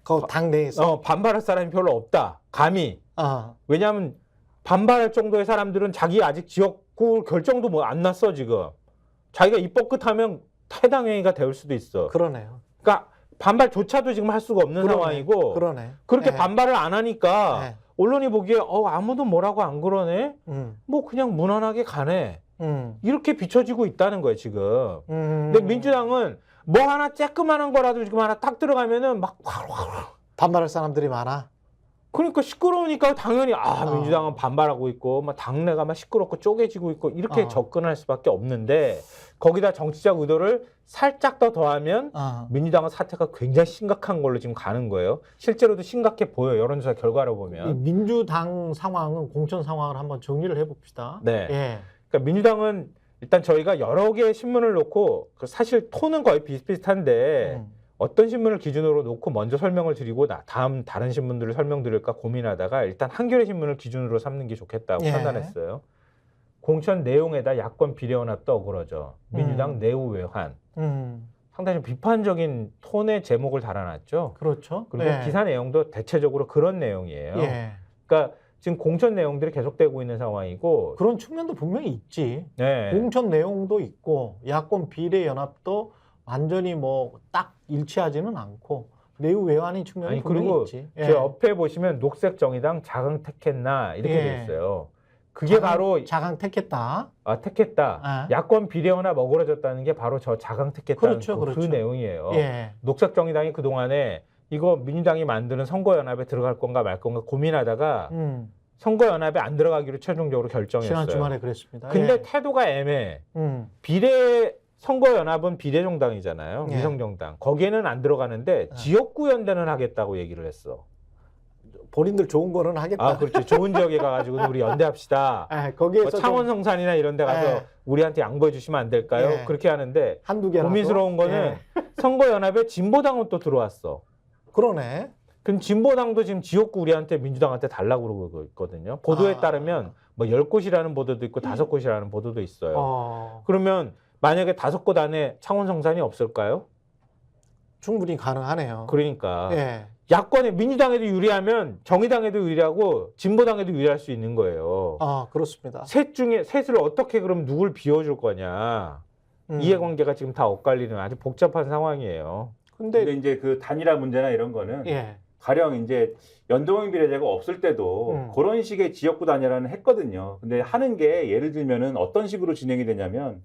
그 당 내에서.
반발할 사람이 별로 없다. 감히. 왜냐하면 반발할 정도의 사람들은 자기 아직 지역구 결정도 뭐 안 났어 지금. 자기가 입법 끝하면 해당행위가 될 수도 있어.
그러네요.
그러니까 반발조차도 지금 할 수가 없는 상황이고.
그러네.
그렇게
네.
반발을 안 하니까
네.
언론이 보기에 아무도 뭐라고 안 그러네. 뭐 그냥 무난하게 가네. 이렇게 비춰지고 있다는 거예요 지금. 근데 민주당은 뭐 하나 쬐끄만한 거라도 지금 하나 딱 들어가면은 막
반발할 사람들이 많아.
그러니까 시끄러우니까 당연히 민주당은 반발하고 있고 막 당내가 막 시끄럽고 쪼개지고 있고 이렇게 접근할 수밖에 없는데 거기다 정치적 의도를 살짝 더 더하면 민주당은 사태가 굉장히 심각한 걸로 지금 가는 거예요. 실제로도 심각해 보여요. 여론조사 결과로
이
보면.
민주당 상황은 공천 상황을 한번 정리를 해봅시다.
네.
예.
그러니까 민주당은 일단 저희가 여러 개의 신문을 놓고 사실 톤은 거의 비슷비슷한데 어떤 신문을 기준으로 놓고 먼저 설명을 드리고 다음 다른 신문들을 설명드릴까 고민하다가 일단 한겨레 신문을 기준으로 삼는 게 좋겠다고 판단했어요. 공천 내용에다 야권 비례연합도 어그러져. 민주당 내후 외환. 상당히 좀 비판적인 톤의 제목을 달아놨죠.
그렇죠.
그리고 기사 내용도 대체적으로 그런 내용이에요. 그러니까 지금 공천 내용들이 계속되고 있는 상황이고
그런 측면도 분명히 있지.
네.
공천 내용도 있고 야권 비례 연합도 완전히 뭐 딱 일치하지는 않고 내후 외환인 측면이 분명히
그리고
있지.
제 옆에 보시면 녹색 정의당 자강 택했나 이렇게 돼 있어요. 그게 바로
자강 택했다.
택했다. 야권 비례연합 어그러졌다는 게 바로 저 자강 택했다는 그 내용이에요. 녹색 정의당이 그 동안에 이거 민주당이 만드는 선거연합에 들어갈 건가 말 건가 고민하다가 선거연합에 안 들어가기로 최종적으로 결정했어요.
지난 주말에 그랬습니다.
근데 태도가 애매해. 선거연합은 비례정당이잖아요. 위성정당. 거기에는 안 들어가는데 지역구 연대는 하겠다고 얘기를 했어.
본인들 좋은 거는 하겠다.
그렇지. 좋은 지역에 가가지고 우리 연대합시다.
거기에서
창원 성산이나 이런 데 가서 우리한테 양보해 주시면 안 될까요? 그렇게 하는데
한두 개라도.
고민스러운 거는 선거연합에 진보당은 또 들어왔어.
그러네.
그럼 진보당도 지금 지역구 우리한테 민주당한테 달라고 그러고 있거든요. 보도에 따르면 뭐 10곳이라는 보도도 있고 5곳이라는 보도도 있어요. 그러면 만약에 5곳 안에 창원 성산이 없을까요?
충분히 가능하네요.
그러니까 야권에 민주당에도 유리하면 정의당에도 유리하고 진보당에도 유리할 수 있는 거예요.
그렇습니다.
셋을 어떻게 그럼 누굴 비워줄 거냐. 이해관계가 지금 다 엇갈리는 아주 복잡한 상황이에요.
근데 이제 그 단일화 문제나 이런 거는 가령 이제 연동형 비례제가 없을 때도 그런 식의 지역구 단일화는 했거든요. 근데 하는 게 예를 들면은 어떤 식으로 진행이 되냐면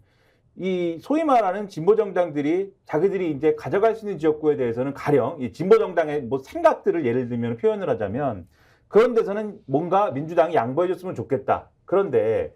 이 소위 말하는 진보 정당들이 자기들이 이제 가져갈 수 있는 지역구에 대해서는 가령 이 진보 정당의 뭐 생각들을 예를 들면 표현을 하자면 그런 데서는 뭔가 민주당이 양보해 줬으면 좋겠다. 그런데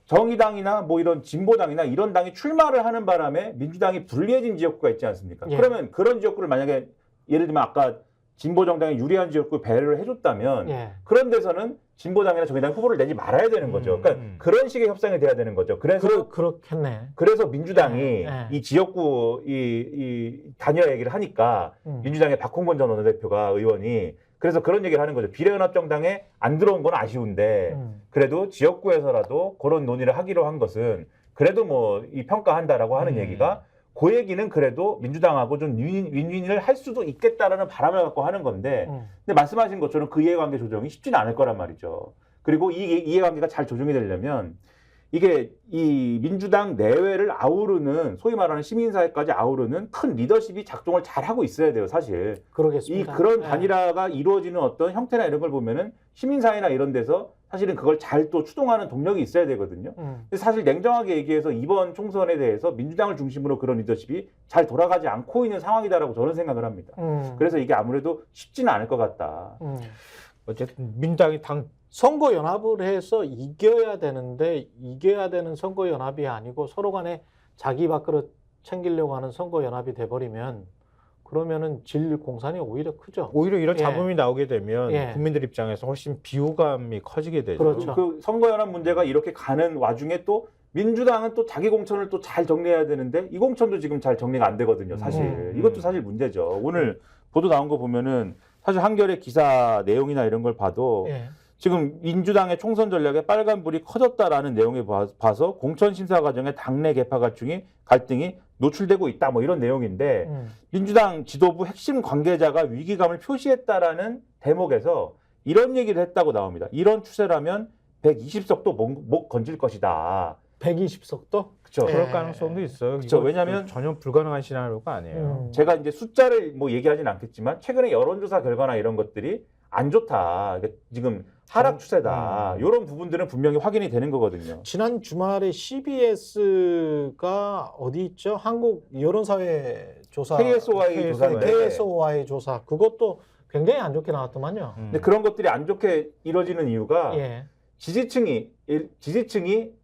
정의당이나 뭐 이런 진보당이나 이런 당이 출마를 하는 바람에 민주당이 불리해진 지역구가 있지 않습니까? 그러면 그런 지역구를 만약에 예를 들면 아까 진보 정당이 유리한 지역구 배려를 해줬다면 그런 데서는 진보당이나 정의당 후보를 내지 말아야 되는 거죠. 그러니까 그런 식의 협상이 돼야 되는 거죠. 그래서
그렇겠네.
그래서 민주당이 이 지역구 이 단일화 얘기를 하니까 민주당의 박홍근 전 원내대표가 의원이 그래서 그런 얘기를 하는 거죠. 비례연합정당에 안 들어온 건 아쉬운데 그래도 지역구에서라도 그런 논의를 하기로 한 것은 그래도 뭐 이 평가한다라고 하는 얘기가 그 얘기는 그래도 민주당하고 좀 윈윈을 할 수도 있겠다라는 바람을 갖고 하는 건데 근데 말씀하신 것처럼 그 이해관계 조정이 쉽지는 않을 거란 말이죠. 그리고 이 이해관계가 잘 조정이 되려면 이게 이 민주당 내외를 아우르는 소위 말하는 시민사회까지 아우르는 큰 리더십이 작동을 잘 하고 있어야 돼요, 사실.
그러겠습니다.
그런 단일화가 이루어지는 어떤 형태나 이런 걸 보면은 시민사회나 이런 데서 사실은 그걸 잘 또 추동하는 동력이 있어야 되거든요. 근데 사실 냉정하게 얘기해서 이번 총선에 대해서 민주당을 중심으로 그런 리더십이 잘 돌아가지 않고 있는 상황이다라고 저는 생각을 합니다. 그래서 이게 아무래도 쉽지는 않을 것 같다.
어쨌든 민주당이
선거 연합을 해서 이겨야 되는데 이겨야 되는 선거 연합이 아니고 서로 간에 자기 밥그릇 챙기려고 하는 선거 연합이 돼버리면 그러면은 질 공산이 오히려 크죠.
오히려 이런 잡음이 나오게 되면 국민들 입장에서 훨씬 비호감이 커지게 되죠.
그렇죠.
그 선거 연합 문제가 이렇게 가는 와중에 또 민주당은 또 자기 공천을 또 잘 정리해야 되는데 이 공천도 지금 잘 정리가 안 되거든요, 사실. 이것도 사실 문제죠. 오늘 보도 나온 거 보면은 사실 한겨레 기사 내용이나 이런 걸 봐도 지금 민주당의 총선 전략에 빨간불이 커졌다라는 내용에 봐서 공천 심사 과정에 당내 개파 갈등이 노출되고 있다 뭐 이런 내용인데 민주당 지도부 핵심 관계자가 위기감을 표시했다라는 대목에서 이런 얘기를 했다고 나옵니다. 이런 추세라면 120석도 못 건질 것이다.
120석도?
그렇죠.
그럴 가능성도 있어요.
그렇죠. 왜냐하면
전혀 불가능한 시나리오가 아니에요.
제가 이제 숫자를 뭐 얘기하진 않겠지만 최근에 여론조사 결과나 이런 것들이 안 좋다. 그러니까 지금 하락 추세다. 이런 부분들은 분명히 확인이 되는 거거든요.
지난 주말에 CBS가 어디 있죠? 한국 여론사회 조사,
KSOI 조사인데
KSOI 조사. 그것도 굉장히 안 좋게 나왔더만요.
근데 그런 것들이 안 좋게 이루어지는 이유가
예.
지지층이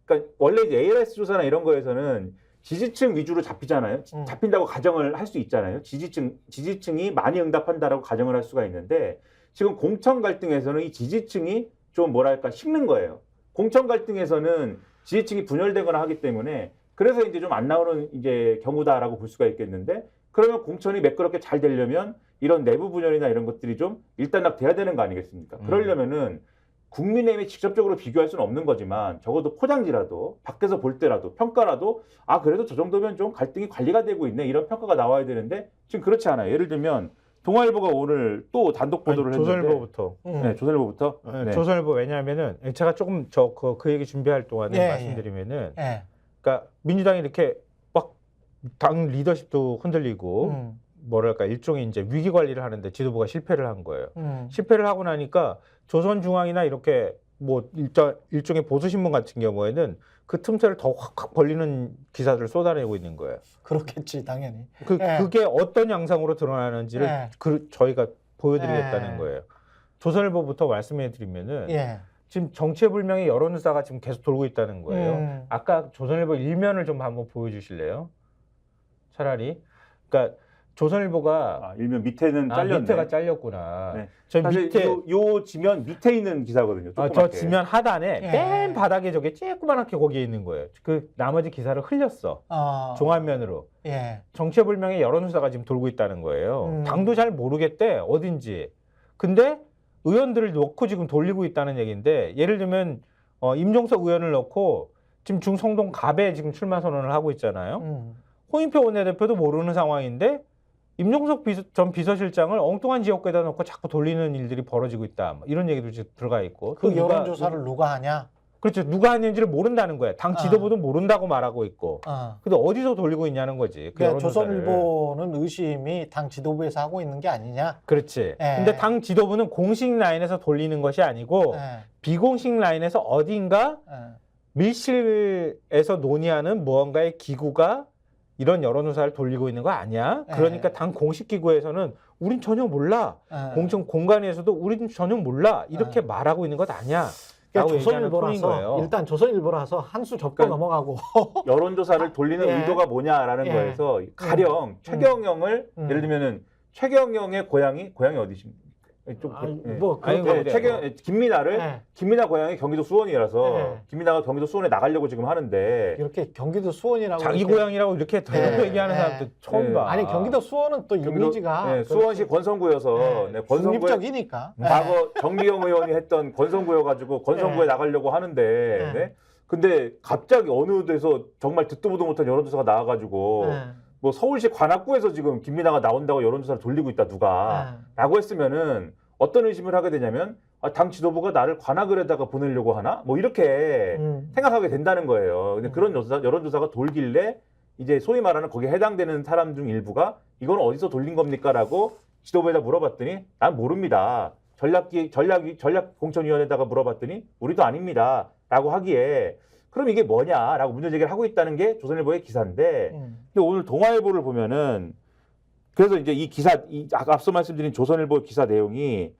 그러니까 원래 이제 ALS 조사나 이런 거에서는 지지층 위주로 잡히잖아요. 잡힌다고 가정을 할 수 있잖아요. 지지층이 많이 응답한다라고 가정을 할 수가 있는데 지금 공천 갈등에서는 이 지지층이 좀 뭐랄까 식는 거예요. 공천 갈등에서는 지지층이 분열되거나 하기 때문에 그래서 이제 좀 안 나오는 이제 경우다라고 볼 수가 있겠는데 그러면 공천이 매끄럽게 잘 되려면 이런 내부 분열이나 이런 것들이 좀 일단락돼야 되는 거 아니겠습니까? 그러려면은 국민의힘이 직접적으로 비교할 수는 없는 거지만 적어도 포장지라도 밖에서 볼 때라도 평가라도 아 그래도 저 정도면 좀 갈등이 관리가 되고 있네 이런 평가가 나와야 되는데 지금 그렇지 않아요. 예를 들면 동아일보가 오늘 또 단독 보도를 했는데
조선일보부터.
네, 조선일보부터 네.
조선일보 왜냐하면은 제가 조금 그 얘기 준비할 동안에
예,
말씀드리면은
예.
그러니까 민주당이 이렇게 막 당 리더십도 흔들리고 뭐랄까 일종의 이제 위기 관리를 하는데 지도부가 실패를 한 거예요. 실패를 하고 나니까 조선중앙이나 이렇게 뭐 일종의 보수신문 같은 경우에는 그 틈새를 더 확확 벌리는 기사들을 쏟아내고 있는 거예요.
그렇겠지 당연히.
그게 어떤 양상으로 드러나는지를 저희가 보여드리겠다는 거예요. 조선일보부터 말씀해드리면은 지금 정체불명의 여론조사가 지금 계속 돌고 있다는 거예요. 아까 조선일보 일면을 좀 한번 보여주실래요? 차라리. 그러니까 조선일보가
일면 밑에는 잘렸네.
밑에가 잘렸구나.
네.
저
사실
밑에
요 지면 밑에 있는 기사거든요.
저 지면 하단에
예.
맨 바닥에 저게 쬐끄만하게 거기에 있는 거예요. 그 나머지 기사를 흘렸어. 종합면으로.
예.
정체불명의 여론조사가 지금 돌고 있다는 거예요. 당도 잘 모르겠대 어딘지. 근데 의원들을 놓고 지금 돌리고 있다는 얘기인데 예를 들면 임종석 의원을 넣고 지금 중성동 갑에 지금 출마 선언을 하고 있잖아요. 홍인표 원내대표도 모르는 상황인데 임종석 전 비서실장을 엉뚱한 지역구에다 놓고 자꾸 돌리는 일들이 벌어지고 있다. 뭐 이런 얘기도 지금 들어가 있고.
그 여론조사를 누가 하냐?
그렇죠. 누가 하는지를 모른다는 거야. 당 지도부도 모른다고 말하고 있고. 근데 어디서 돌리고 있냐는 거지. 그
그러니까 조선일보는 의심이 당 지도부에서 하고 있는 게 아니냐?
그렇지. 근데 당 지도부는 공식 라인에서 돌리는 것이 아니고 비공식 라인에서 어딘가 밀실에서 논의하는 무언가의 기구가 이런 여론조사를 돌리고 있는 거 아니야? 그러니까 당 공식 기구에서는 우린 전혀 몰라. 공정 공간에서도 우린 전혀 몰라. 이렇게 말하고 있는 것 아니야.
그러니까 조선일보라서 일단 조선일보라서 한 수 접고
그러니까
넘어가고
여론조사를 돌리는 의도가 뭐냐라는 거에서 가령 최경영을 예를 들면은 최경영의 고향이 어디십니까? 김민아 고향이 경기도 수원이라서 김민아가 경기도 수원에 나가려고 지금 하는데
이렇게 경기도 수원이라고
자기 고향이라고 이렇게 대놓고 얘기하는 사람들 처음 봐.
아니 경기도 수원은 또 이미지가
수원시 권선구여서
중립적이니까
과거 정미경 의원이 했던 권선구여가지고 권선구에 나가려고 하는데 근데 갑자기 어느 데서 정말 듣도 보도 못한 여론조사가 나와가지고 뭐 서울시 관악구에서 지금 김민아가 나온다고 여론조사를 돌리고 있다 누가 라고 했으면은 어떤 의심을 하게 되냐면 당 지도부가 나를 관악을에다가 보내려고 하나? 뭐 이렇게 생각하게 된다는 거예요. 근데 그런 여론조사가 돌길래 이제 소위 말하는 거기에 해당되는 사람 중 일부가 이건 어디서 돌린 겁니까? 라고 지도부에다 물어봤더니 난 모릅니다. 전략공천위원회에다가 물어봤더니 우리도 아닙니다. 라고 하기에 그럼 이게 뭐냐라고 문제제기를 하고 있다는 게 조선일보의 기사인데 근데 오늘 동아일보를 보면은 그래서 이제 이 기사 앞서 말씀드린 조선일보 기사 내용이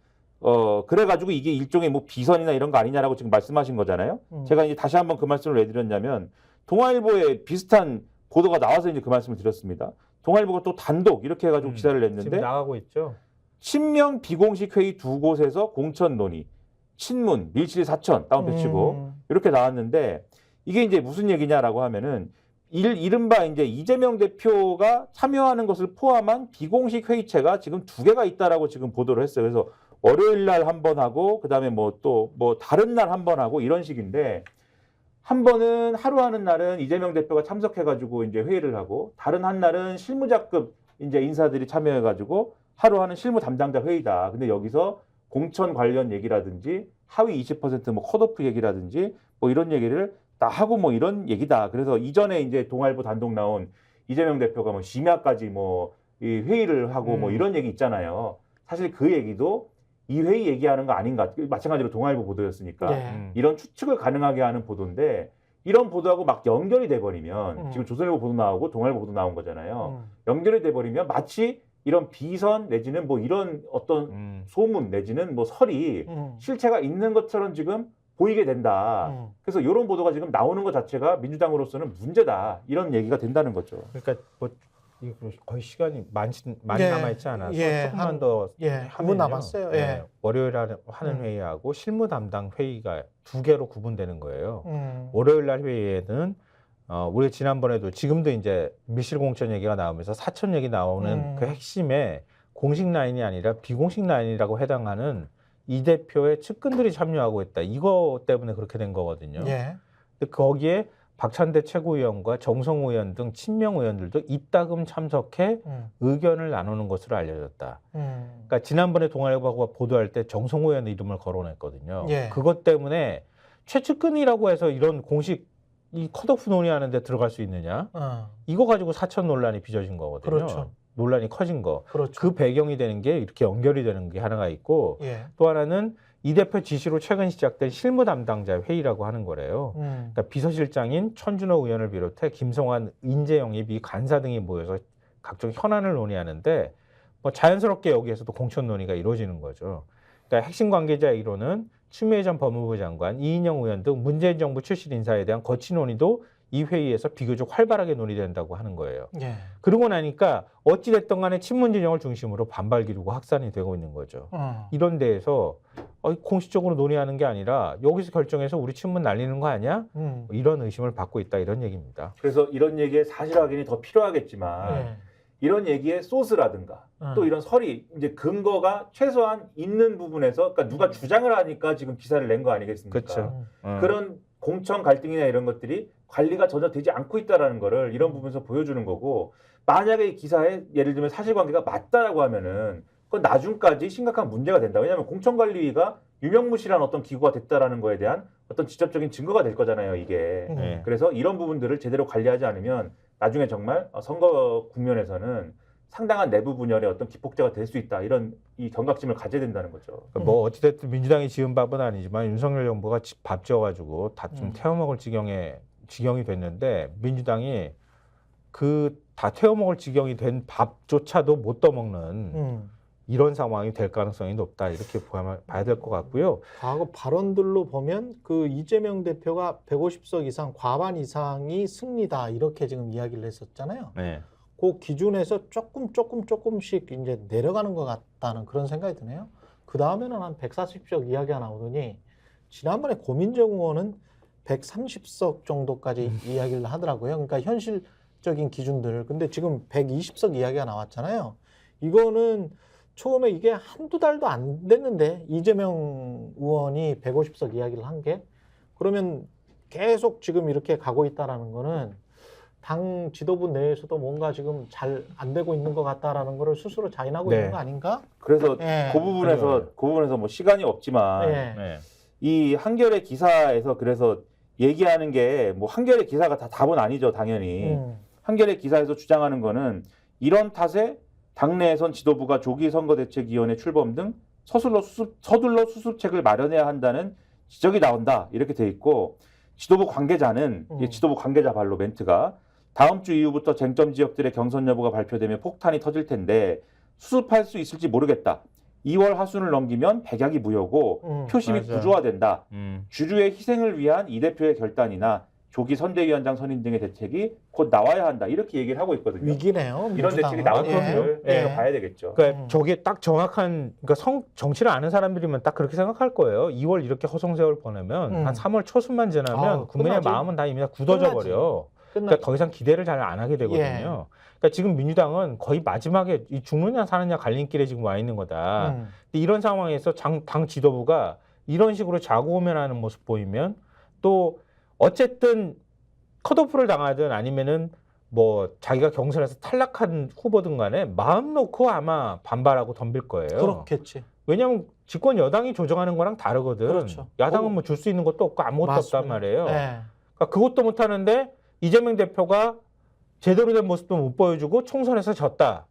그래가지고 이게 일종의 뭐 비선이나 이런 거 아니냐라고 지금 말씀하신 거잖아요. 제가 이제 다시 한번 그 말씀을 왜 드렸냐면 동아일보에 비슷한 보도가 나와서 이제 그 말씀을 드렸습니다. 동아일보가 또 단독 이렇게 해가지고 기사를 냈는데
지금 나가고 있죠.
친명 비공식 회의 두 곳에서 공천 논의, 친문 밀실 사천 다운표 치고 이렇게 나왔는데 이게 이제 무슨 얘기냐라고 하면은 이른바 이제 이재명 대표가 참여하는 것을 포함한 비공식 회의체가 지금 2개가 있다라고 지금 보도를 했어요. 그래서 월요일 날 한 번 하고 그다음에 뭐 또 뭐 다른 날 한 번 하고 이런 식인데 한 번은 하루 하는 날은 이재명 대표가 참석해가지고 이제 회의를 하고 다른 한 날은 실무자급 이제 인사들이 참여해가지고 하루 하는 실무 담당자 회의다. 근데 여기서 공천 관련 얘기라든지 하위 20% 뭐 컷오프 얘기라든지 뭐 이런 얘기를 다 하고 뭐 이런 얘기다. 그래서 이전에 이제 동아일보 단독 나온 이재명 대표가 뭐 심야까지 뭐 이 회의를 하고 뭐 이런 얘기 있잖아요. 사실 그 얘기도 이 회의 얘기하는 거 아닌가. 마찬가지로 동아일보 보도였으니까 이런 추측을 가능하게 하는 보도인데 이런 보도하고 막 연결이 돼버리면 지금 조선일보 보도 나오고 동아일보 보도 나온 거잖아요. 연결이 돼버리면 마치 이런 비선 내지는 뭐 이런 어떤 소문 내지는 뭐 설이 실체가 있는 것처럼 지금 보이게 된다. 그래서 이런 보도가 지금 나오는 것 자체가 민주당으로서는 문제다. 이런 얘기가 된다는 거죠.
그러니까 뭐 이거 거의 시간이 많이
예.
남아있지 않아서
예.
조금만 더
한 분 남았어요. 예.
월요일에 하는 회의하고 실무 담당 회의가 두 개로 구분되는 거예요.
음.
월요일 날 회의에는 우리 지난번에도 지금도 이제 밀실 공천 얘기가 나오면서 사천 얘기 나오는 그 핵심에 공식 라인이 아니라 비공식 라인이라고 해당하는 이 대표의 측근들이 참여하고 있다. 이거 때문에 그렇게 된 거거든요.
예.
근데 거기에 박찬대 최고위원과 정성호 의원 등 친명 의원들도 이따금 참석해 의견을 나누는 것으로 알려졌다. 그러니까 지난번에 동아일보가 보도할 때 정성호 의원 이름을 거론했거든요.
예.
그것 때문에 최측근이라고 해서 이런 공식 이 컷오프 논의하는 데 들어갈 수 있느냐? 이거 가지고 사천 논란이 빚어진 거거든요.
그렇죠.
논란이 커진 거.
그렇죠.
그 배경이 되는 게 이렇게 연결이 되는 게 하나가 있고
예.
또 하나는 이 대표 지시로 최근 시작된 실무 담당자 회의라고 하는 거래요. 그러니까 비서실장인 천준호 의원을 비롯해 김성환, 인재영입, 이 간사 등이 모여서 각종 현안을 논의하는데 뭐 자연스럽게 여기에서도 공천 논의가 이루어지는 거죠. 그러니까 핵심 관계자 얘기로는 추미애 전 법무부 장관, 이인영 의원 등 문재인 정부 출신 인사에 대한 거치 논의도 이 회의에서 비교적 활발하게 논의된다고 하는 거예요.
예.
그러고 나니까 어찌됐든 간에 친문 진영을 중심으로 반발 기류가 확산이 되고 있는 거죠. 이런 데에서 공식적으로 논의하는 게 아니라 여기서 결정해서 우리 친문 날리는 거 아니야? 이런 의심을 받고 있다 이런 얘기입니다.
그래서 이런 얘기의 사실 확인이 더 필요하겠지만
예.
이런 얘기의 소스라든가 또 이런 설이 이제 근거가 최소한 있는 부분에서 그러니까 누가 주장을 하니까 지금 기사를 낸 거 아니겠습니까?
그렇죠.
그런 공천 갈등이나 이런 것들이 관리가 전혀 되지 않고 있다라는 거를 이런 부분에서 보여주는 거고 만약에 이 기사에 예를 들면 사실관계가 맞다라고 하면은 그건 나중까지 심각한 문제가 된다. 왜냐하면 공천관리위가 유명무실한 어떤 기구가 됐다라는 거에 대한 어떤 직접적인 증거가 될 거잖아요, 이게.
네.
그래서 이런 부분들을 제대로 관리하지 않으면 나중에 정말 선거 국면에서는 상당한 내부 분열의 어떤 기폭제가 될 수 있다. 이런 이 경각심을 가져야 된다는 거죠.
그러니까 뭐 어찌됐든 민주당이 지은 밥은 아니지만 윤석열 정부가 밥 지어가지고 다 좀 태워먹을 지경이 됐는데 민주당이 그 다 태워먹을 지경이 된 밥조차도 못 떠먹는 이런 상황이 될 가능성이 높다 이렇게 봐야 될 것 같고요.
과거 발언들로 보면 그 이재명 대표가 150석 이상 과반 이상이 승리다 이렇게 지금 이야기를 했었잖아요.
네.
그 기준에서 조금씩 이제 내려가는 것 같다는 그런 생각이 드네요. 그 다음에는 한 140석 이야기가 나오더니 지난번에 고민정 의원은 130석 정도까지 이야기를 하더라고요. 그러니까 현실적인 기준들. 근데 지금 120석 이야기가 나왔잖아요. 이거는 처음에 이게 한두 달도 안 됐는데 이재명 의원이 150석 이야기를 한 게 그러면 계속 지금 이렇게 가고 있다라는 거는 당 지도부 내에서도 뭔가 지금 잘 안 되고 있는 것 같다라는 거를 스스로 자인하고
네.
있는 거 아닌가?
그래서
예.
그 부분에서 뭐 시간이 없지만
예.
네.
이 한겨레 기사에서 그래서 얘기하는 게 뭐 한겨레 기사가 다 답은 아니죠, 당연히. 한겨레 기사에서 주장하는 거는 이런 탓에 당내에선 지도부가 조기 선거대책위원회 출범 등 서둘러 수습책을 마련해야 한다는 지적이 나온다. 이렇게 돼 있고 지도부 관계자는 지도부 관계자 발로 멘트가 다음 주 이후부터 쟁점 지역들의 경선 여부가 발표되면 폭탄이 터질 텐데 수습할 수 있을지 모르겠다. 2월 하순을 넘기면 백약이 무효고 표심이
맞아요.
구조화된다. 주류의 희생을 위한 이 대표의 결단이나 조기 선대위원장 선임 등의 대책이 곧 나와야 한다. 이렇게 얘기를 하고 있거든요.
위기네요.
이런 대책이 나오는지를
예.
봐야 되겠죠.
그러니까 저게 딱 정확한 그러니까 정치를 아는 사람들이면 딱 그렇게 생각할 거예요. 2월 이렇게 허송세월 보내면 한 3월 초순만 지나면 국민의
끝나지.
마음은 다 이미 다 굳어져 버려. 그러니까 더 이상 기대를 잘 안 하게 되거든요.
예.
그러니까 지금 민주당은 거의 마지막에 이 죽느냐 사느냐 갈림길에 지금 와 있는 거다. 근데 이런 상황에서 당 지도부가 이런 식으로 자고우면하는 모습 보이면 또 어쨌든 컷오프를 당하든 아니면은 뭐 자기가 경선에서 탈락한 후보든 간에 마음 놓고 아마 반발하고 덤빌 거예요.
그렇겠지.
왜냐하면 집권 여당이 조정하는 거랑 다르거든.
그렇죠.
야당은 뭐 줄 수 있는 것도 없고 아무것도
맞습니다.
없단 말이에요.
예.
그러니까 그것도 못하는데 이재명 대표가 제대로 된 모습도 못 보여주고 총선에서 졌다.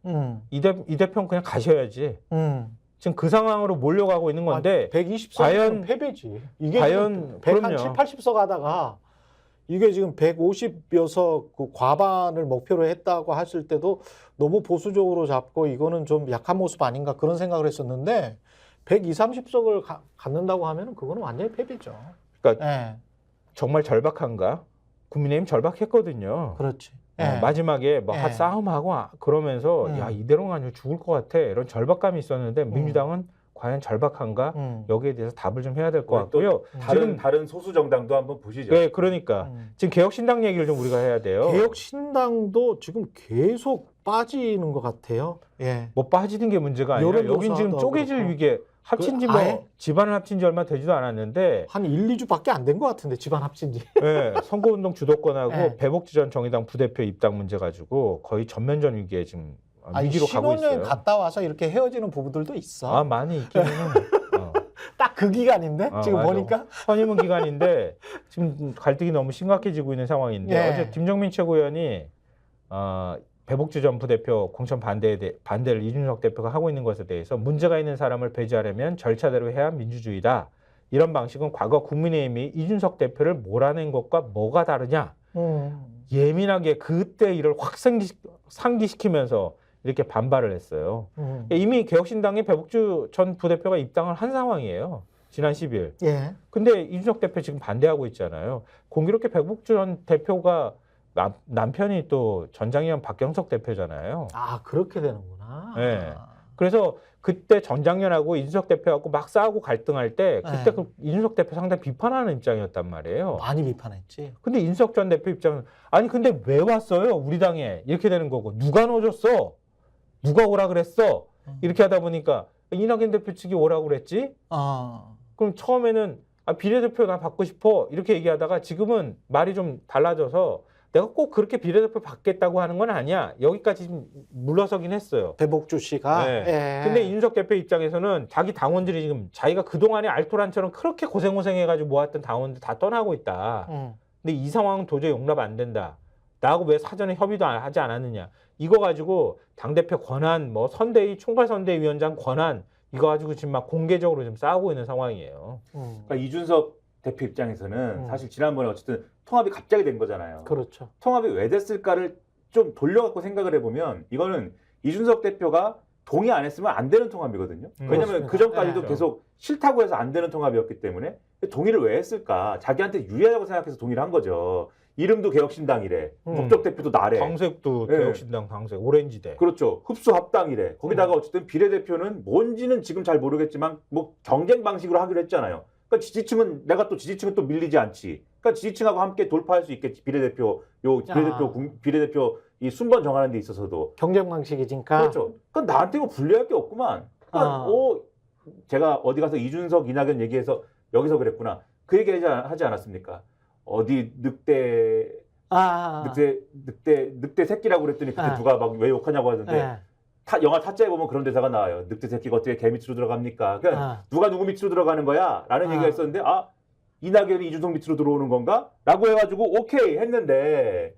이 대표는 그냥 가셔야지. 지금 그 상황으로 몰려가고 있는 건데
120석
과연
패배지. 이게
과연
170,
그럼요.
80석 하다가 이게 지금 150여석 그 과반을 목표로 했다고 하실 때도 너무 보수적으로 잡고 이거는 좀 약한 모습 아닌가 그런 생각을 했었는데 120, 30석을 갖는다고 하면은 그거는 완전히 패배죠.
그러니까
예,
정말 절박한가? 국민의힘 절박했거든요.
그렇지. 예.
마지막에 뭐
예.
싸움하고 그러면서 야 이대로는 아니고 죽을 것 같아 이런 절박감이 있었는데 민주당은 과연 절박한가? 여기에 대해서 답을 좀 해야 될 것 같고요.
다른 소수 정당도 한번 보시죠.
네, 그러니까 지금 개혁신당 얘기를 좀 우리가 해야 돼요.
개혁신당도 지금 계속 빠지는 것 같아요. 예.
뭐 빠지는 게 문제가 아니라 여긴 지금
여론조사도
쪼개질
그렇고.
위기에 합친 지
아예?
뭐 집안을 합친 지 얼마 되지도 않았는데
한 1, 2주밖에 안 된 것 같은데 집안 합친 지.
네, 선거운동 주도권하고
네.
배복지 전 정의당 부대표 입당 문제 가지고 거의 전면전 위기에 지금 위기로 가고 있어요.
신혼여행 갔다 와서 이렇게 헤어지는 부부들도 있어.
많이 있기는
딱 그 기간인데 지금
맞아.
보니까.
허니문 기간인데 지금 갈등이 너무 심각해지고 있는 상황인데
예.
어제 김정민 최고위원이 배복주 전 부대표 공천 반대를 이준석 대표가 하고 있는 것에 대해서 문제가 있는 사람을 배제하려면 절차대로 해야 합민주주의다. 이런 방식은 과거 국민의힘이 이준석 대표를 몰아낸 것과 뭐가 다르냐. 예민하게 그때 일을 확 상기시키면서 이렇게 반발을 했어요. 이미 개혁신당에 배복주 전 부대표가 입당을 한 상황이에요. 지난 10일.
예.
근데 이준석 대표 지금 반대하고 있잖아요. 공교롭게 배복주 전 대표가 남편이 또 전장위원 박경석 대표잖아요.
아, 그렇게 되는구나.
네. 그래서 그때 전장년하고 이준석 대표하고 막 싸우고 갈등할 때 그때
네.
그 이준석 대표 상당히 비판하는 입장이었단 말이에요.
많이 비판했지.
근데 이준석 전 대표 입장은 아니 근데 왜 왔어요? 우리 당에 이렇게 되는 거고 누가 넣어줬어? 누가 오라 그랬어? 이렇게 하다 보니까 이낙연 대표 측이 오라고 그랬지? 그럼 처음에는 비례대표 나 받고 싶어 이렇게 얘기하다가 지금은 말이 좀 달라져서 내가 꼭 그렇게 비례대표 받겠다고 하는 건 아니야. 여기까지 좀 물러서긴 했어요.
배복주 씨가.
네.
예.
근데 이준석 대표 입장에서는 자기 당원들이 지금 자기가 그동안에 알토란처럼 그렇게 고생해가지고 모았던 당원들 다 떠나고 있다. 근데 이 상황은 도저히 용납 안 된다. 나하고 왜 사전에 협의도 하지 않았느냐. 이거 가지고 당대표 권한, 뭐 선대위, 총괄선대위원장 권한 이거 가지고 지금 막 공개적으로 좀 싸우고 있는 상황이에요.
그러니까 이준석 대표 입장에서는 사실 지난번에 어쨌든 통합이 갑자기 된 거잖아요.
그렇죠.
통합이 왜 됐을까를 좀 돌려갖고 생각을 해보면 이거는 이준석 대표가 동의 안 했으면 안 되는 통합이거든요. 왜냐하면
그렇습니다.
그 전까지도
네.
계속 싫다고 해서 안 되는 통합이었기 때문에 동의를 왜 했을까? 자기한테 유리하다고 생각해서 동의를 한 거죠. 이름도 개혁신당이래. 국적 대표도 나래.
당색도
네.
개혁신당 당색, 오렌지대.
그렇죠. 흡수 합당이래. 거기다가 어쨌든 비례대표는 뭔지는 지금 잘 모르겠지만 뭐 경쟁 방식으로 하기로 했잖아요. 그러니까 지지층은 내가 또 지지층은 또 밀리지 않지. 그러니까 지지층하고 함께 돌파할 수 있겠지. 비례대표 이 순번 정하는 데 있어서도
경쟁 방식이니까.
그렇죠. 그러니까 나한테 뭐 불리할 게 없구만. 그러니까 제가 어디 가서 이준석, 이낙연 얘기해서 여기서 그랬구나. 그 얘기 하지 않았습니까? 어디 늑대 새끼라고 그랬더니 그때 누가 막 왜 욕하냐고 하던데 영화 타짜에 보면 그런 대사가 나와요. 늑대 새끼가 어떻게 개 밑으로 들어갑니까? 그러니까 누가 누구 밑으로 들어가는 거야? 라는 얘기가 있었는데 이낙연이 이준석 밑으로 들어오는 건가? 라고 해가지고 오케이 했는데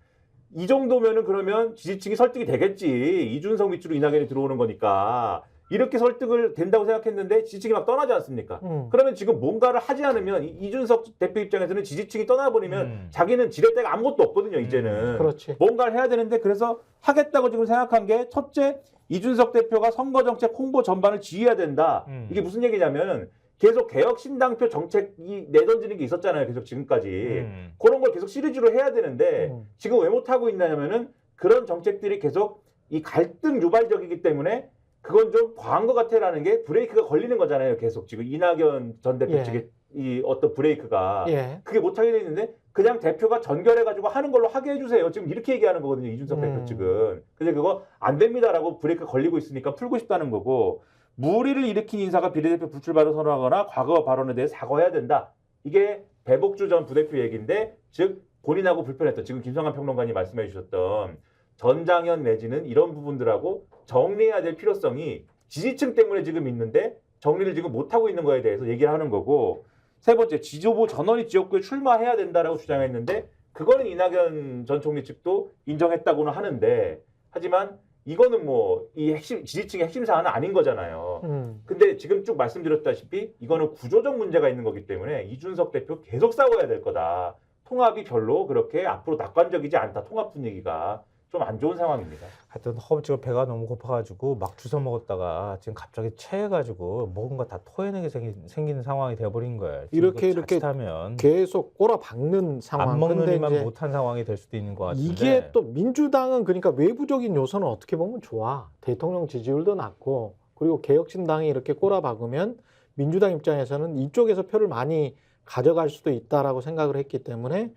이 정도면은 그러면 지지층이 설득이 되겠지. 이준석 밑으로 이낙연이 들어오는 거니까. 이렇게 설득을 된다고 생각했는데 지지층이 막 떠나지 않습니까? 그러면 지금 뭔가를 하지 않으면 이준석 대표 입장에서는 지지층이 떠나버리면 자기는 지렛대가 아무것도 없거든요, 이제는.
그렇지.
뭔가를 해야 되는데 그래서 하겠다고 지금 생각한 게 첫째, 이준석 대표가 선거정책 홍보 전반을 지휘해야 된다. 이게 무슨 얘기냐면 계속 개혁신당표 정책이 내던지는 게 있었잖아요, 계속 지금까지. 그런 걸 계속 시리즈로 해야 되는데 지금 왜 못하고 있냐면은 그런 정책들이 계속 이 갈등 유발적이기 때문에 그건 좀 과한 것 같아라는 게 브레이크가 걸리는 거잖아요. 계속 지금 이낙연 전 대표 측에 이 어떤 브레이크가 그게 못하게 돼 있는데 그냥 대표가 전결해가지고 하는 걸로 하게 해주세요. 지금 이렇게 얘기하는 거거든요. 이준석 대표 측은. 근데 그거 안 됩니다라고 브레이크 걸리고 있으니까 풀고 싶다는 거고 무리를 일으킨 인사가 비례대표 불출마를 선언하거나 과거 발언에 대해 사과해야 된다. 이게 배복주 전 부대표 얘기인데 즉 본인하고 불편했던 지금 김성환 평론가님 말씀해 주셨던 전장현 내지는 이런 부분들하고 정리해야 될 필요성이 지지층 때문에 지금 있는데 정리를 지금 못하고 있는 거에 대해서 얘기를 하는 거고 세 번째 지도부 전원이 지역구에 출마해야 된다라고 주장했는데 그거는 이낙연 전 총리 측도 인정했다고는 하는데 하지만 이거는 뭐 이 핵심 지지층의 핵심 사안은 아닌 거잖아요. 근데 지금 쭉 말씀드렸다시피 이거는 구조적 문제가 있는 거기 때문에 이준석 대표 계속 싸워야 될 거다. 통합이 별로 그렇게 앞으로 낙관적이지 않다. 통합 분위기가 좀 안 좋은 상황입니다.
하여튼 허겁지겁 배가 너무 고파가지고 막 주워 먹었다가 지금 갑자기 체해가지고 먹은 거 다 토해내게 생기는 상황이 돼버린 거예요.
이렇게
자칫하면
계속 꼬라박는 상황.
안 먹는
근데
이만
이제
못한 상황이 될 수도 있는 것 같은데
이게 또 민주당은 그러니까 외부적인 요소는 어떻게 보면 좋아. 대통령 지지율도 낮고 그리고 개혁신당이 이렇게 꼬라박으면 민주당 입장에서는 이쪽에서 표를 많이 가져갈 수도 있다라고 생각을 했기 때문에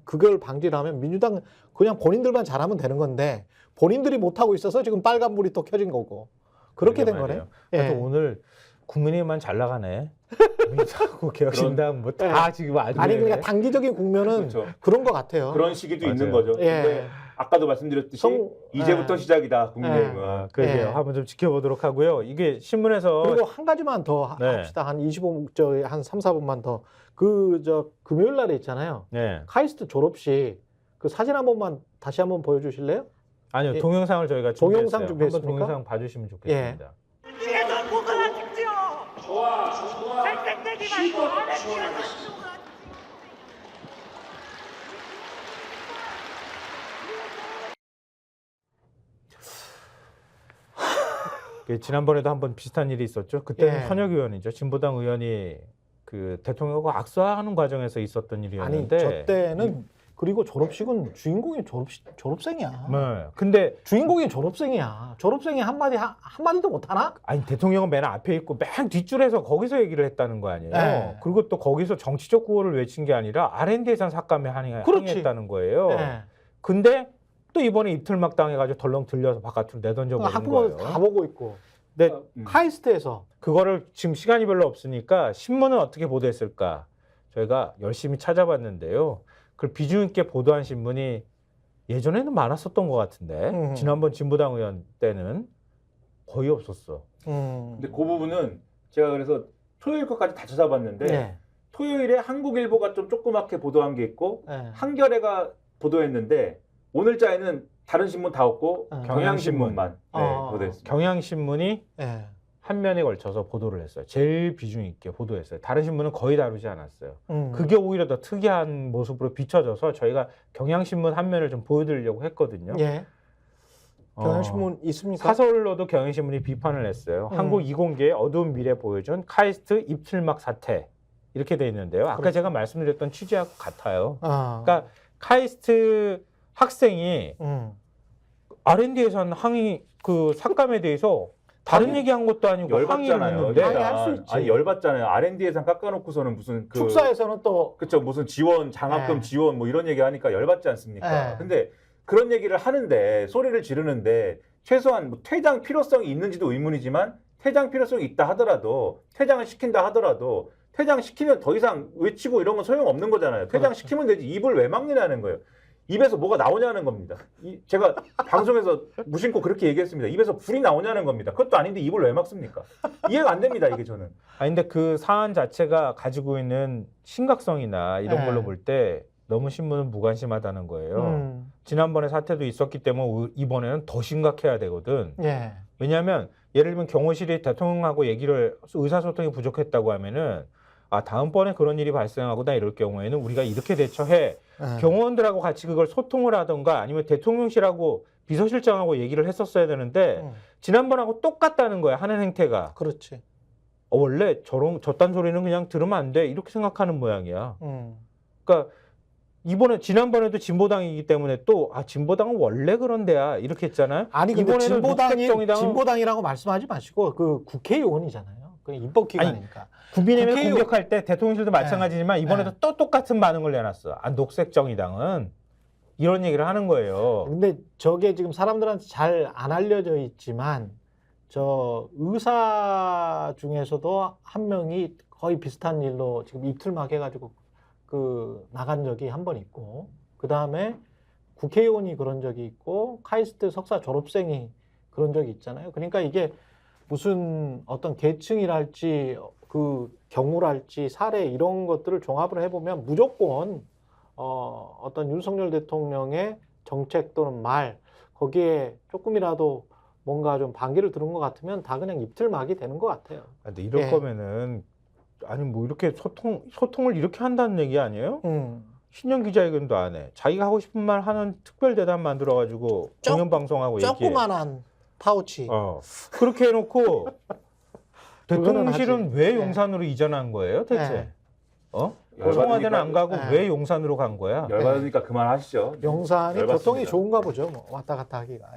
그걸 방지를 하면 민주당 그냥 본인들만 잘하면 되는 건데 본인들이 못하고 있어서 지금 빨간불이 또 켜진 거고 그렇게 된 거네요.
하여튼 오늘 국민의힘만 잘 나가네. 민주당하고 개혁신당 뭐 다 지금 아주
아니 그러니까 단기적인 국면은
그렇죠.
그런 것 같아요.
그런 시기도 있는
맞아요.
거죠.
예.
근데 아까도 말씀드렸듯이 이제부터 시작이다. 국민의힘은.
그러게요.
예.
한번 좀 지켜보도록 하고요. 이게 신문에서
그리고 한 가지만 더
네.
합시다. 한 25, 한 3, 4분만 더. 금요일 날에 있잖아요.
네.
카이스트 졸업식 그 사진 한 번만 다시 한번 보여주실래요?
아니요.
예.
동영상을 저희가
동영상
준비했어요.
준비했습니까?
한번 동영상 봐주시면 좋겠습니다.
뒤에서 고소하십시오. 좋아. 잘생기지 말고 안에 뒤에서
지난번에도 한번 비슷한 일이 있었죠. 그때는
예.
현역 의원이죠. 진보당 의원이 그 대통령과 악수하는 과정에서 있었던
아니
일이었는데.
저 때는 그리고 졸업식은 주인공이 졸업생이야.
네. 근데
주인공이 졸업생이야. 졸업생이 한마디도 못하나?
아니 대통령은 맨 앞에 있고 맨 뒷줄에서 거기서 얘기를 했다는 거 아니에요.
네.
그리고 또 거기서 정치적 구호를 외친 게 아니라 R&D 예산 삭감에
그렇지.
항의했다는 거예요.
네.
근데 또 이번에 입틀막 당해가지고 덜렁 들려서 바깥으로 내던져 버린
학부모들
거예요.
다 보고 있고.
근데
카이스트에서
그거를 지금 시간이 별로 없으니까 신문은 어떻게 보도했을까? 저희가 열심히 찾아봤는데요. 그걸 비중 있게 보도한 신문이 예전에는 많았었던 것 같은데 지난번 진보당 의원 때는 거의 없었어.
근데 그 부분은 제가 그래서 토요일 것까지 다 찾아봤는데
네.
토요일에 한국일보가 좀 조그맣게 보도한 게 있고
네.
한겨레가 보도했는데 오늘자에는 다른 신문 다 없고 경향신문만 보도했습니다.
경향신문이
네.
한 면에 걸쳐서 보도를 했어요. 제일 비중 있게 보도했어요. 다른 신문은 거의 다루지 않았어요.
음.
그게 오히려 더 특이한 모습으로 비춰져서 저희가 경향신문 한 면을 좀 보여드리려고 했거든요.
예. 경향신문 있습니까?
사설로도 경향신문이 비판을 했어요. 한국 이공계의 어두운 미래 보여준 카이스트 입틀막 사태 이렇게 돼 있는데요. 아까
그렇죠.
제가 말씀드렸던 취지하고 같아요.
아.
그러니까 카이스트 학생이 R&D 예산 항의 그 삭감에 대해서 다른 얘기한 것도 아니고 항의를
열받잖아요.
했는데
항의할 수 있지.
아니 열받잖아요. R&D 예산 깎아놓고서는 무슨 그
축사에서는 또
그쵸 무슨 지원 장학금
네.
지원 뭐 이런 얘기 하니까 열받지 않습니까?
네.
근데 그런 얘기를 하는데 소리를 지르는데 최소한 뭐 퇴장 필요성이 있는지도 의문이지만 퇴장 필요성이 있다 하더라도 퇴장을 시킨다 하더라도 퇴장시키면 더 이상 외치고 이런 건 소용없는 거잖아요. 퇴장시키면 되지 입을 왜 막느냐는 거예요. 입에서 뭐가 나오냐는 겁니다. 제가 방송에서 무심코 그렇게 얘기했습니다. 입에서 불이 나오냐는 겁니다. 그것도 아닌데 입을 왜 막습니까? 이해가 안 됩니다. 이게 저는.
아니 근데 그 사안 자체가 가지고 있는 심각성이나 이런
네.
걸로 볼 때 너무 신문은 무관심하다는 거예요. 지난번에 사태도 있었기 때문에 이번에는 더 심각해야 되거든.
예.
왜냐하면 예를 들면 경호실이 대통령하고 얘기를 의사소통이 부족했다고 하면은 아 다음번에 그런 일이 발생하거나 이럴 경우에는 우리가 이렇게 대처해 경호원들하고 같이 그걸 소통을 하던가 아니면 대통령실하고 비서실장하고 얘기를 했었어야 되는데 지난번하고 똑같다는 거야 하는 행태가.
그렇지.
원래 저딴 소리는 그냥 들으면 안 돼 이렇게 생각하는 모양이야. 그러니까 지난번에도 진보당이기 때문에 또 진보당은 원래 그런 데야 이렇게 했잖아요.
아니 근데
이번에는 녹색정의당은
진보당이라고 말씀하지 마시고 그 국회의원이잖아요. 그 입법기관이니까.
국민의힘을 공격할 때 대통령실도 마찬가지지만 이번에도
네.
또 똑같은 반응을 내놨어. 녹색정의당은 이런 얘기를 하는 거예요.
근데 저게 지금 사람들한테 잘 안 알려져 있지만 저 의사 중에서도 한 명이 거의 비슷한 일로 지금 입틀막 해가지고 그 나간 적이 한 번 있고 그 다음에 국회의원이 그런 적이 있고 카이스트 석사 졸업생이 그런 적이 있잖아요. 그러니까 이게 무슨 어떤 계층이랄지 그 경우랄지 사례 이런 것들을 종합을 해보면 무조건 어떤 윤석열 대통령의 정책 또는 말 거기에 조금이라도 뭔가 좀 반기를 들은 것 같으면 다 그냥 입틀막이 되는 것 같아요.
근데 이럴
예.
거면은 아니 뭐 이렇게 소통을 이렇게 한다는 얘기 아니에요? 신년 기자회견도 안 해. 자기가 하고 싶은 말 하는 특별대담 만들어가지고 공연 방송하고 얘기해.
조그만한 파우치.
그렇게 해놓고 대통령실은
하지.
왜
네.
용산으로 이전한 거예요, 대체?
네.
청와대는 안 가고
네.
왜 용산으로 간 거야?
열받으니까 그만하시죠.
용산이
열받습니다.
교통이 좋은가 보죠. 뭐 왔다 갔다 하기가.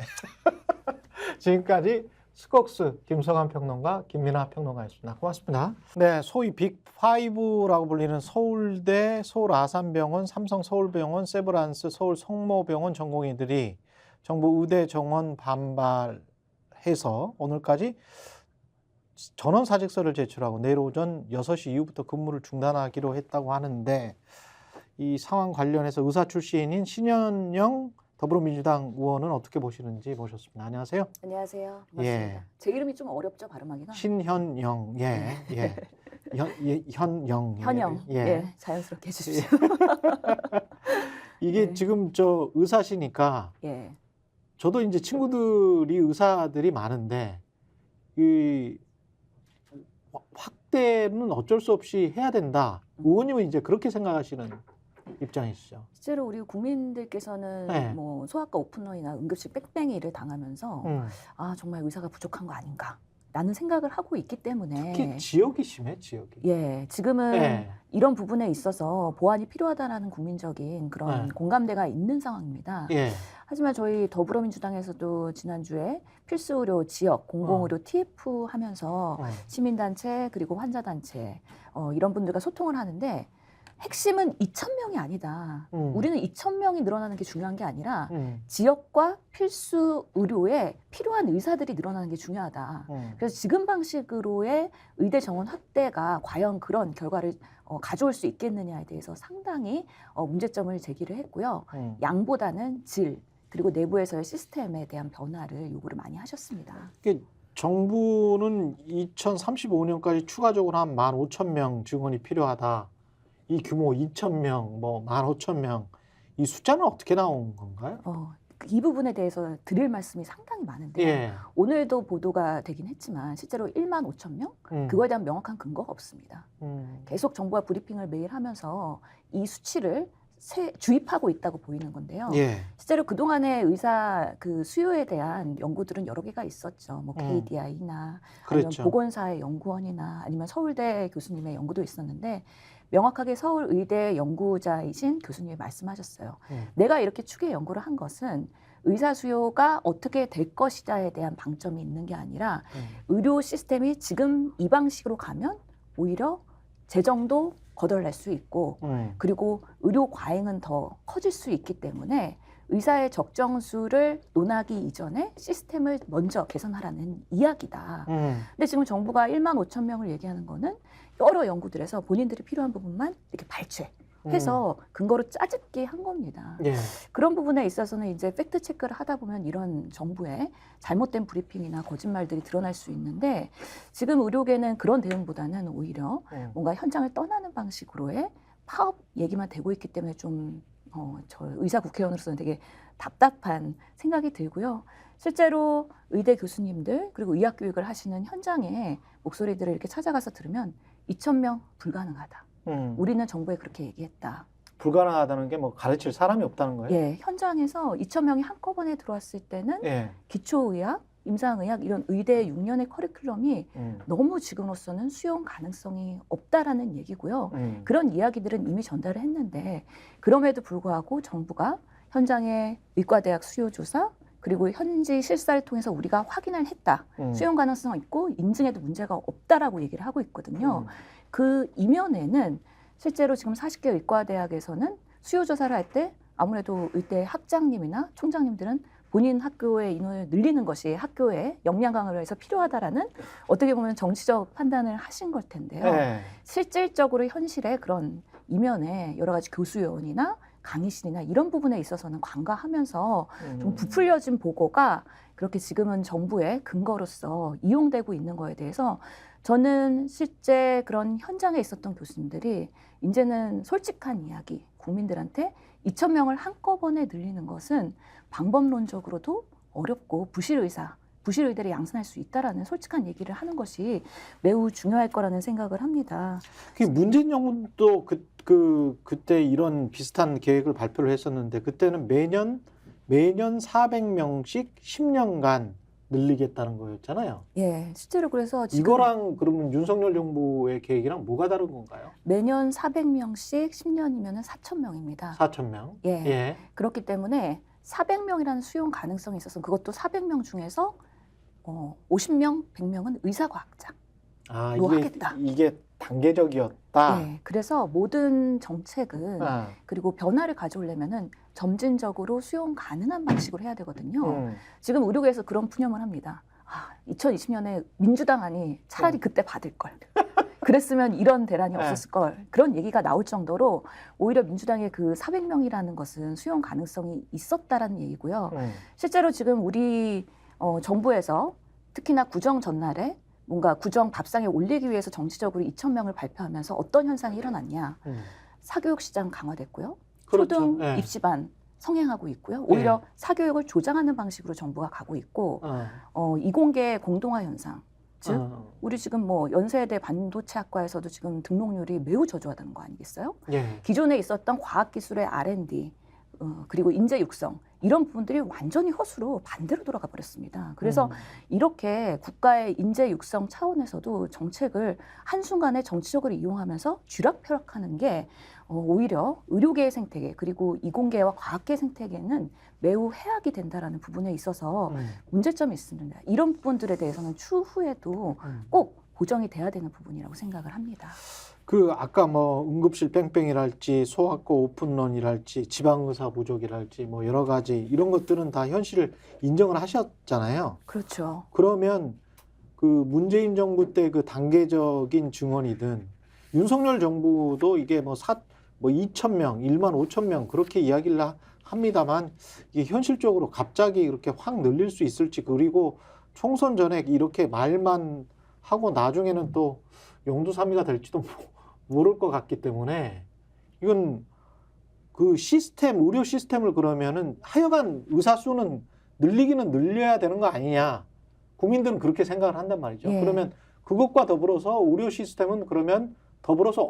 지금까지 스콕스 김성환 평론가, 김민하 평론가였습니다. 고맙습니다. 네, 소위 빅5라고 불리는 서울대, 서울 아산병원, 삼성 서울병원, 세브란스, 서울 성모병원 전공의들이 정부 의대 정원 반발해서 오늘까지 전원 사직서를 제출하고 내일 오전 6시 이후부터 근무를 중단하기로 했다고 하는데, 이 상황 관련해서 의사 출신인 신현영 더불어민주당 의원은 어떻게 보시는지 모셨습니다. 안녕하세요.
안녕하세요. 반갑습니다.
예.
제 이름이 좀 어렵죠, 발음하기가?
신현영, 예, 예, 현영,
현영.
예.
예, 자연스럽게 해주십시오.
이게
네.
지금 저 의사시니까
예.
저도 이제 친구들이 의사들이 많은데 이 확대는 어쩔 수 없이 해야 된다. 의원님은 이제 그렇게 생각하시는 입장이시죠?
실제로 우리 국민들께서는
네.
뭐 소아과 오픈런이나 응급실 빽뺑이를 당하면서 아 정말 의사가 부족한 거 아닌가 라는 생각을 하고 있기 때문에
특히 지역이 심해, 지역이.
예, 지금은
네.
이런 부분에 있어서 보완이 필요하다라는 국민적인 그런
네.
공감대가 있는 상황입니다.
예.
하지만 저희 더불어민주당에서도 지난주에 필수의료 지역 공공의료 TF 하면서 시민단체 그리고 환자단체 이런 분들과 소통을 하는데 핵심은 2,000명이 아니다. 우리는 2,000명이 늘어나는 게 중요한 게 아니라 지역과 필수 의료에 필요한 의사들이 늘어나는 게 중요하다. 그래서 지금 방식으로의 의대 정원 확대가 과연 그런 결과를 가져올 수 있겠느냐에 대해서 상당히 문제점을 제기를 했고요. 양보다는 질 그리고 내부에서의 시스템에 대한 변화를 요구를 많이 하셨습니다.
정부는 2035년까지 추가적으로 한 15,000명 증원이 필요하다. 이 규모 2,000명, 뭐 15,000명, 이 숫자는 어떻게 나온 건가요?
이 부분에 대해서 드릴 말씀이 상당히 많은데
예.
오늘도 보도가 되긴 했지만 실제로 15,000명? 그거에 대한 명확한 근거가 없습니다. 계속 정부가 브리핑을 매일 하면서 이 수치를 주입하고 있다고 보이는 건데요.
예.
실제로 그동안의 의사 그 수요에 대한 연구들은 여러 개가 있었죠. 뭐 KDI나 아니면
그렇죠.
보건사회 연구원이나 아니면 서울대 교수님의 연구도 있었는데 명확하게 서울의대 연구자이신 교수님이 말씀하셨어요. 내가 이렇게 추계 연구를 한 것은 의사 수요가 어떻게 될 것이다에 대한 방점이 있는 게 아니라 의료 시스템이 지금 이 방식으로 가면 오히려 재정도 거덜날 수 있고 그리고 의료 과잉은 더 커질 수 있기 때문에 의사의 적정수를 논하기 이전에 시스템을 먼저 개선하라는 이야기다. 근데 지금 정부가 15,000명을 얘기하는 거는 여러 연구들에서 본인들이 필요한 부분만 이렇게 발췌해서 근거로 짜집기 한 겁니다.
예.
그런 부분에 있어서는 이제 팩트 체크를 하다 보면 이런 정부의 잘못된 브리핑이나 거짓말들이 드러날 수 있는데 지금 의료계는 그런 대응보다는 오히려 뭔가 현장을 떠나는 방식으로의 파업 얘기만 되고 있기 때문에 좀 저 의사 국회의원으로서는 되게 답답한 생각이 들고요. 실제로 의대 교수님들 그리고 의학 교육을 하시는 현장에 목소리들을 이렇게 찾아가서 들으면 2,000명 불가능하다. 우리는 정부에 그렇게 얘기했다.
불가능하다는 게 뭐 가르칠 사람이 없다는 거예요?
예, 현장에서 2,000명이 한꺼번에 들어왔을 때는
예.
기초의학, 임상의학 이런 의대 6년의 커리큘럼이 너무 지금으로서는 수용 가능성이 없다라는 얘기고요. 그런 이야기들은 이미 전달을 했는데 그럼에도 불구하고 정부가 현장의 의과대학 수요조사 그리고 현지 실사를 통해서 우리가 확인을 했다. 수용 가능성 있고 인증에도 문제가 없다라고 얘기를 하고 있거든요. 그 이면에는 실제로 지금 40개 의과대학에서는 수요조사를 할 때 아무래도 의대 학장님이나 총장님들은 본인 학교의 인원을 늘리는 것이 학교의 역량 강화를 위해서 필요하다라는 어떻게 보면 정치적 판단을 하신 걸 텐데요.
예.
실질적으로 현실의 그런 이면에 여러 가지 교수요원이나 강의실이나 이런 부분에 있어서는 관가하면서 좀 부풀려진 보고가 그렇게 지금은 정부의 근거로서 이용되고 있는 거에 대해서 저는 실제 그런 현장에 있었던 교수님들이 이제는 솔직한 이야기, 국민들한테 2,000명을 한꺼번에 늘리는 것은 방법론적으로도 어렵고 부실의사, 부실 의대를 양산할 수 있다라는 솔직한 얘기를 하는 것이 매우 중요할 거라는 생각을 합니다.
문재인 정부도 그때 이런 비슷한 계획을 발표를 했었는데 그때는 매년 400명씩 10년간 늘리겠다는 거였잖아요.
예, 실제로 그래서 지금
이거랑 그러면 윤석열 정부의 계획이랑 뭐가 다른 건가요?
매년 400명씩 10년이면 4,000명입니다.
4,000명.
예.
예.
그렇기 때문에 400명이라는 수용 가능성이 있어서 그것도 400명 중에서 50명, 100명은 의사과학자.
아,
로 하겠다.
이게 단계적이었다.
네, 그래서 모든 정책은
아,
그리고 변화를 가져오려면은 점진적으로 수용 가능한 방식으로 해야 되거든요. 지금 의료계에서 그런 푸념을 합니다. 2020년에 민주당안이 차라리 그때 받을 걸. 그랬으면 이런 대란이
네.
없었을 걸. 그런 얘기가 나올 정도로 오히려 민주당의 그 400명이라는 것은 수용 가능성이 있었다라는 얘기고요. 실제로 지금 우리 정부에서 특히나 구정 전날에 뭔가 구정 밥상에 올리기 위해서 정치적으로 2,000명을 발표하면서 어떤 현상이 일어났냐. 사교육 시장 강화됐고요.
그렇죠.
초등
네.
입시반 성행하고 있고요. 오히려 사교육을 조장하는 방식으로 정부가 가고 있고 이공계 공동화 현상. 즉 우리 지금 뭐 연세대 반도체학과에서도 지금 등록률이 매우 저조하다는 거 아니겠어요?
예.
기존에 있었던 과학기술의 R&D 그리고 인재 육성 이런 부분들이 완전히 허수로 반대로 돌아가 버렸습니다. 그래서 이렇게 국가의 인재 육성 차원에서도 정책을 한순간에 정치적으로 이용하면서 쥐락펴락하는 게 오히려 의료계의 생태계 그리고 이공계와 과학계 생태계는 매우 해악이 된다라는 부분에 있어서 문제점이 있습니다. 이런 부분들에 대해서는 추후에도 꼭 보정이 돼야 되는 부분이라고 생각을 합니다.
아까 뭐 응급실 뺑뺑이랄지 소아과 오픈런이랄지 지방의사 부족이랄지 뭐 여러 가지 이런 것들은 다 현실을 인정을 하셨잖아요.
그렇죠.
그러면 그 문재인 정부 때 그 단계적인 증언이든 윤석열 정부도 이게 뭐 2,000명, 15,000명 그렇게 이야기를 합니다만 이게 현실적으로 갑자기 이렇게 확 늘릴 수 있을지 그리고 총선 전에 이렇게 말만 하고 나중에는 또 용두사미가 될지도 모를 것 같기 때문에 이건 그 의료 시스템을 그러면은 하여간 의사 수는 늘리기는 늘려야 되는 거 아니냐. 국민들은 그렇게 생각을 한단 말이죠.
예.
그러면 그것과 더불어서 의료 시스템은 그러면 더불어서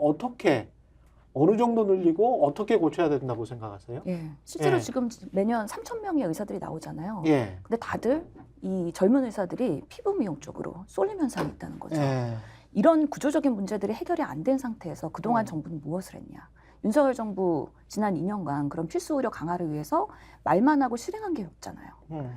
어느 정도 늘리고 어떻게 고쳐야 된다고 생각하세요?
예. 실제로
예.
지금 매년 3,000명의 의사들이 나오잖아요.
예.
근데 다들 이 젊은 의사들이 피부 미용 쪽으로 쏠림 현상이 있다는 거죠.
예.
이런 구조적인 문제들이 해결이 안 된 상태에서 그동안 정부는 무엇을 했냐. 윤석열 정부 지난 2년간 그런 필수 의료 강화를 위해서 말만 하고 실행한 게 없잖아요.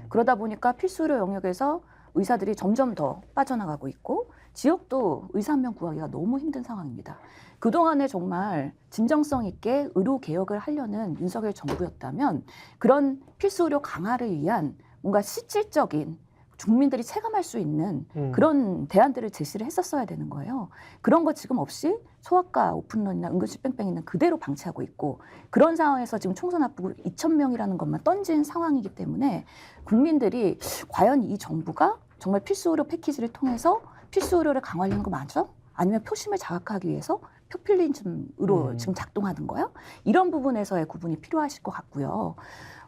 그러다 보니까 필수 의료 영역에서 의사들이 점점 더 빠져나가고 있고 지역도 의사 한 명 구하기가 너무 힘든 상황입니다. 그동안에 정말 진정성 있게 의료 개혁을 하려는 윤석열 정부였다면 그런 필수 의료 강화를 위한 뭔가 실질적인 국민들이 체감할 수 있는 그런 대안들을 제시를 했었어야 되는 거예요. 그런 거 지금 없이 소아과 오픈런이나 응급실 뺑뺑이는 그대로 방치하고 있고 그런 상황에서 지금 총선 앞두고 2,000명이라는 것만 던진 상황이기 때문에 국민들이 과연 이 정부가 정말 필수 의료 패키지를 통해서 필수 의료를 강화하려는 거 맞아? 아니면 표심을 자극하기 위해서 포퓰리즘으로 지금 작동하는 거예요? 이런 부분에서의 구분이 필요하실 것 같고요.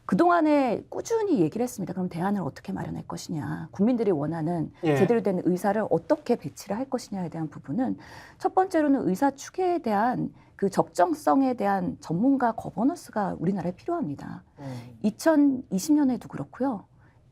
그동안에 꾸준히 얘기를 했습니다. 그럼 대안을 어떻게 마련할 것이냐. 국민들이 원하는
예.
제대로 된 의사를 어떻게 배치를 할 것이냐에 대한 부분은 첫 번째로는 의사 추계에 대한 그 적정성에 대한 전문가 거버넌스가 우리나라에 필요합니다. 2020년에도 그렇고요.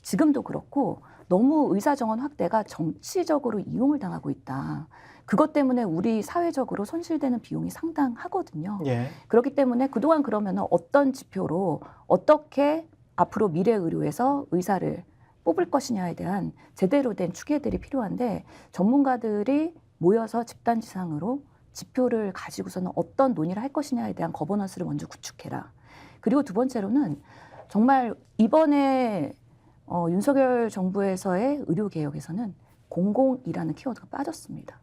지금도 그렇고 너무 의사 정원 확대가 정치적으로 이용을 당하고 있다. 그것 때문에 우리 사회적으로 손실되는 비용이 상당하거든요.
예.
그렇기 때문에 그동안 그러면 어떤 지표로 어떻게 앞으로 미래 의료에서 의사를 뽑을 것이냐에 대한 제대로 된 추계들이 필요한데 전문가들이 모여서 집단지상으로 지표를 가지고서는 어떤 논의를 할 것이냐에 대한 거버넌스를 먼저 구축해라. 그리고 두 번째로는 정말 이번에 윤석열 정부에서의 의료개혁에서는 공공이라는 키워드가 빠졌습니다.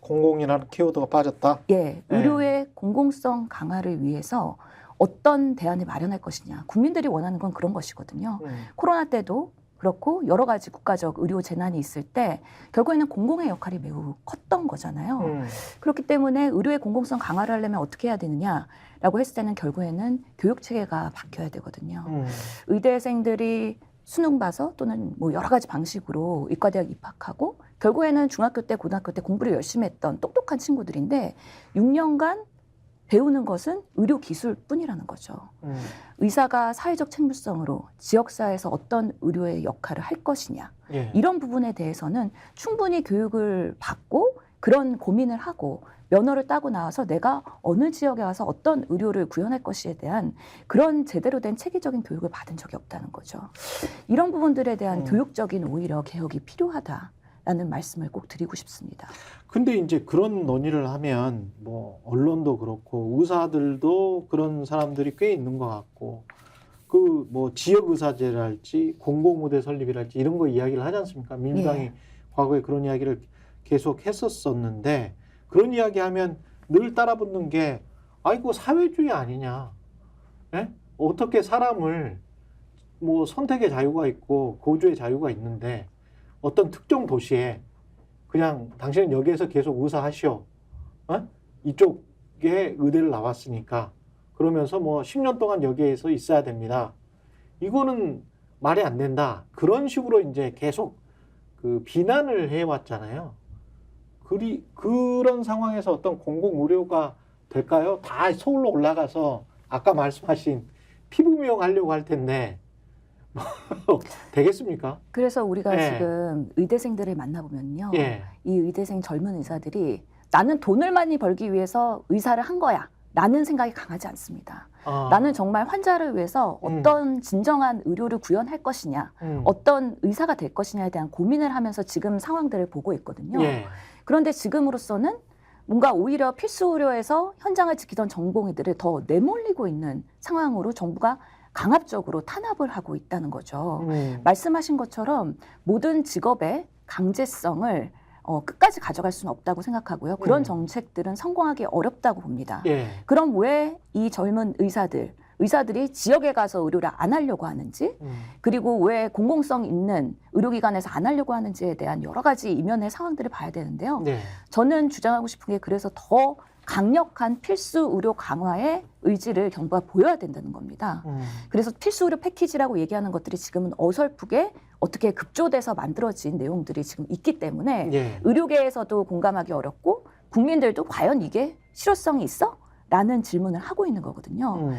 공공이라는 키워드가 빠졌다.
예, 의료의 공공성 강화를 위해서 어떤 대안을 마련할 것이냐. 국민들이 원하는 건 그런 것이거든요. 코로나 때도 그렇고 여러 가지 국가적 의료 재난이 있을 때 결국에는 공공의 역할이 매우 컸던 거잖아요. 그렇기 때문에 의료의 공공성 강화를 하려면 어떻게 해야 되느냐라고 했을 때는 결국에는 교육 체계가 바뀌어야 되거든요. 의대생들이 수능 봐서 또는 뭐 여러 가지 방식으로 의과대학 입학하고 결국에는 중학교 때 고등학교 때 공부를 열심히 했던 똑똑한 친구들인데 6년간 배우는 것은 의료 기술뿐이라는 거죠. 의사가 사회적 책무성으로 지역사회에서 어떤 의료의 역할을 할 것이냐
예.
이런 부분에 대해서는 충분히 교육을 받고 그런 고민을 하고 면허를 따고 나와서 내가 어느 지역에 와서 어떤 의료를 구현할 것에 대한 그런 제대로 된 체계적인 교육을 받은 적이 없다는 거죠. 이런 부분들에 대한 교육적인 오히려 개혁이 필요하다라는 말씀을 꼭 드리고 싶습니다.
근데 이제 그런 논의를 하면 뭐 언론도 그렇고 의사들도 그런 사람들이 꽤 있는 것 같고 그 뭐 지역 의사제랄지 공공의대 설립이랄지 이런 거 이야기를 하지 않습니까? 민주당이
예.
과거에 그런 이야기를 계속 했었었는데 그런 이야기하면 늘 따라붙는 게 아이고 사회주의 아니냐? 예? 어떻게 사람을 뭐 선택의 자유가 있고 거주의 자유가 있는데 어떤 특정 도시에 그냥 당신은 여기에서 계속 의사 하시오. 어? 이쪽에 의대를 나왔으니까 그러면서 뭐 10년 동안 여기에서 있어야 됩니다. 이거는 말이 안 된다. 그런 식으로 이제 계속 그 비난을 해왔잖아요. 그런 상황에서 어떤 공공의료가 될까요? 다 서울로 올라가서 아까 말씀하신 피부 미용하려고 할 텐데 되겠습니까?
그래서 우리가
예.
지금 의대생들을 만나보면요.
예.
이 의대생 젊은 의사들이 나는 돈을 많이 벌기 위해서 의사를 한 거야. 라는 생각이 강하지 않습니다. 나는 정말 환자를 위해서 어떤 진정한 의료를 구현할 것이냐, 어떤 의사가 될 것이냐에 대한 고민을 하면서 지금 상황들을 보고 있거든요.
예.
그런데 지금으로서는 뭔가 오히려 필수 의료에서 현장을 지키던 전공의들을 더 내몰리고 있는 상황으로 정부가 강압적으로 탄압을 하고 있다는 거죠. 말씀하신 것처럼 모든 직업의 강제성을 끝까지 가져갈 수는 없다고 생각하고요. 그런 정책들은 성공하기 어렵다고 봅니다.
예.
그럼 왜 이 젊은 의사들이 지역에 가서 의료를 안 하려고 하는지, 그리고 왜 공공성 있는 의료기관에서 안 하려고 하는지에 대한 여러 가지 이면의 상황들을 봐야 되는데요.
네.
저는 주장하고 싶은 게 그래서 더 강력한 필수 의료 강화의 의지를 정부가 보여야 된다는 겁니다. 그래서 필수 의료 패키지라고 얘기하는 것들이 지금은 어설프게 어떻게 급조돼서 만들어진 내용들이 지금 있기 때문에
예.
의료계에서도 공감하기 어렵고 국민들도 과연 이게 실효성이 있어? 라는 질문을 하고 있는 거거든요.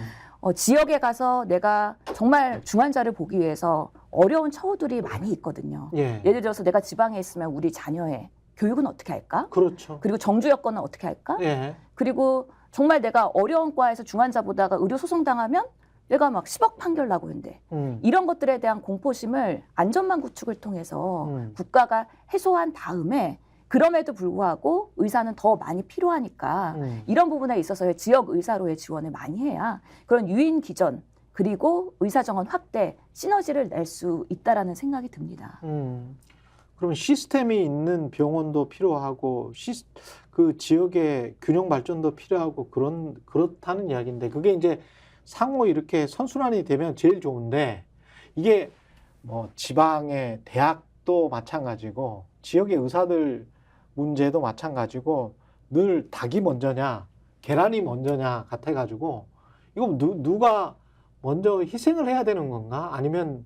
지역에 가서 내가 정말 중환자를 보기 위해서 어려운 처우들이 많이 있거든요.
예.
예를 들어서 내가 지방에 있으면 우리 자녀의 교육은 어떻게 할까?
그렇죠.
그리고 정주 여건은 어떻게 할까?
예.
그리고 정말 내가 어려운 과에서 중환자 보다가 의료 소송 당하면 내가 막 10억 판결 나고 있는데 이런 것들에 대한 공포심을 안전망 구축을 통해서 국가가 해소한 다음에 그럼에도 불구하고 의사는 더 많이 필요하니까 이런 부분에 있어서의 지역 의사로의 지원을 많이 해야 그런 유인 기전 그리고 의사 정원 확대 시너지를 낼 수 있다라는 생각이 듭니다.
그럼 시스템이 있는 병원도 필요하고 그 지역의 균형 발전도 필요하고 그렇다는 이야기인데 그게 이제 상호 이렇게 선순환이 되면 제일 좋은데 이게 뭐 지방의 대학도 마찬가지고 지역의 의사들 문제도 마찬가지고 늘 닭이 먼저냐 계란이 먼저냐 같아가지고 이거 누가 먼저 희생을 해야 되는 건가 아니면